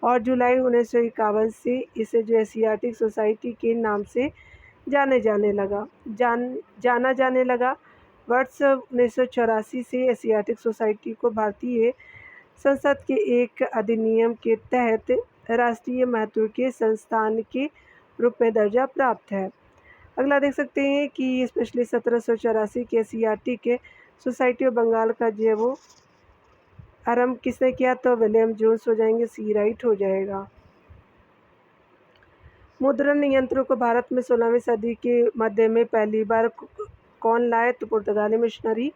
और जुलाई 1951 से इसे जो एशियाटिक सोसाइटी के नाम से जाना जाने लगा। वर्ष 1984 से एशियाटिक सोसाइटी को भारतीय संसद के एक अधिनियम के तहत राष्ट्रीय महत्व के संस्थान के रूप में दर्जा प्राप्त है। अगला देख सकते हैं कि स्पेशली 1784 के एशियाटिक सोसाइटी ऑफ बंगाल का जो है वो आरंभ किसने किया? तो विलियम जोन्स हो जाएंगे। सी राइट हो जाएगा। मुद्रण यंत्रों को भारत में 16वीं सदी के मध्य में पहली बार कौन लाए? तो पुर्तगाली मिशनरी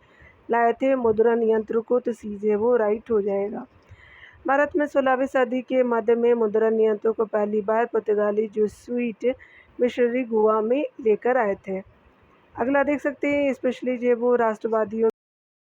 लाए थे मुद्रण यंत्र को। तो सी जो है वो राइट हो जाएगा। भारत में 16वीं सदी के मध्य में मुद्रण यंत्रों को पहली बार पुर्तगाली जेसुइट मिशनरी गोवा में लेकर आए थे। अगला देख सकते हैं स्पेशली जो वो राष्ट्रवादियों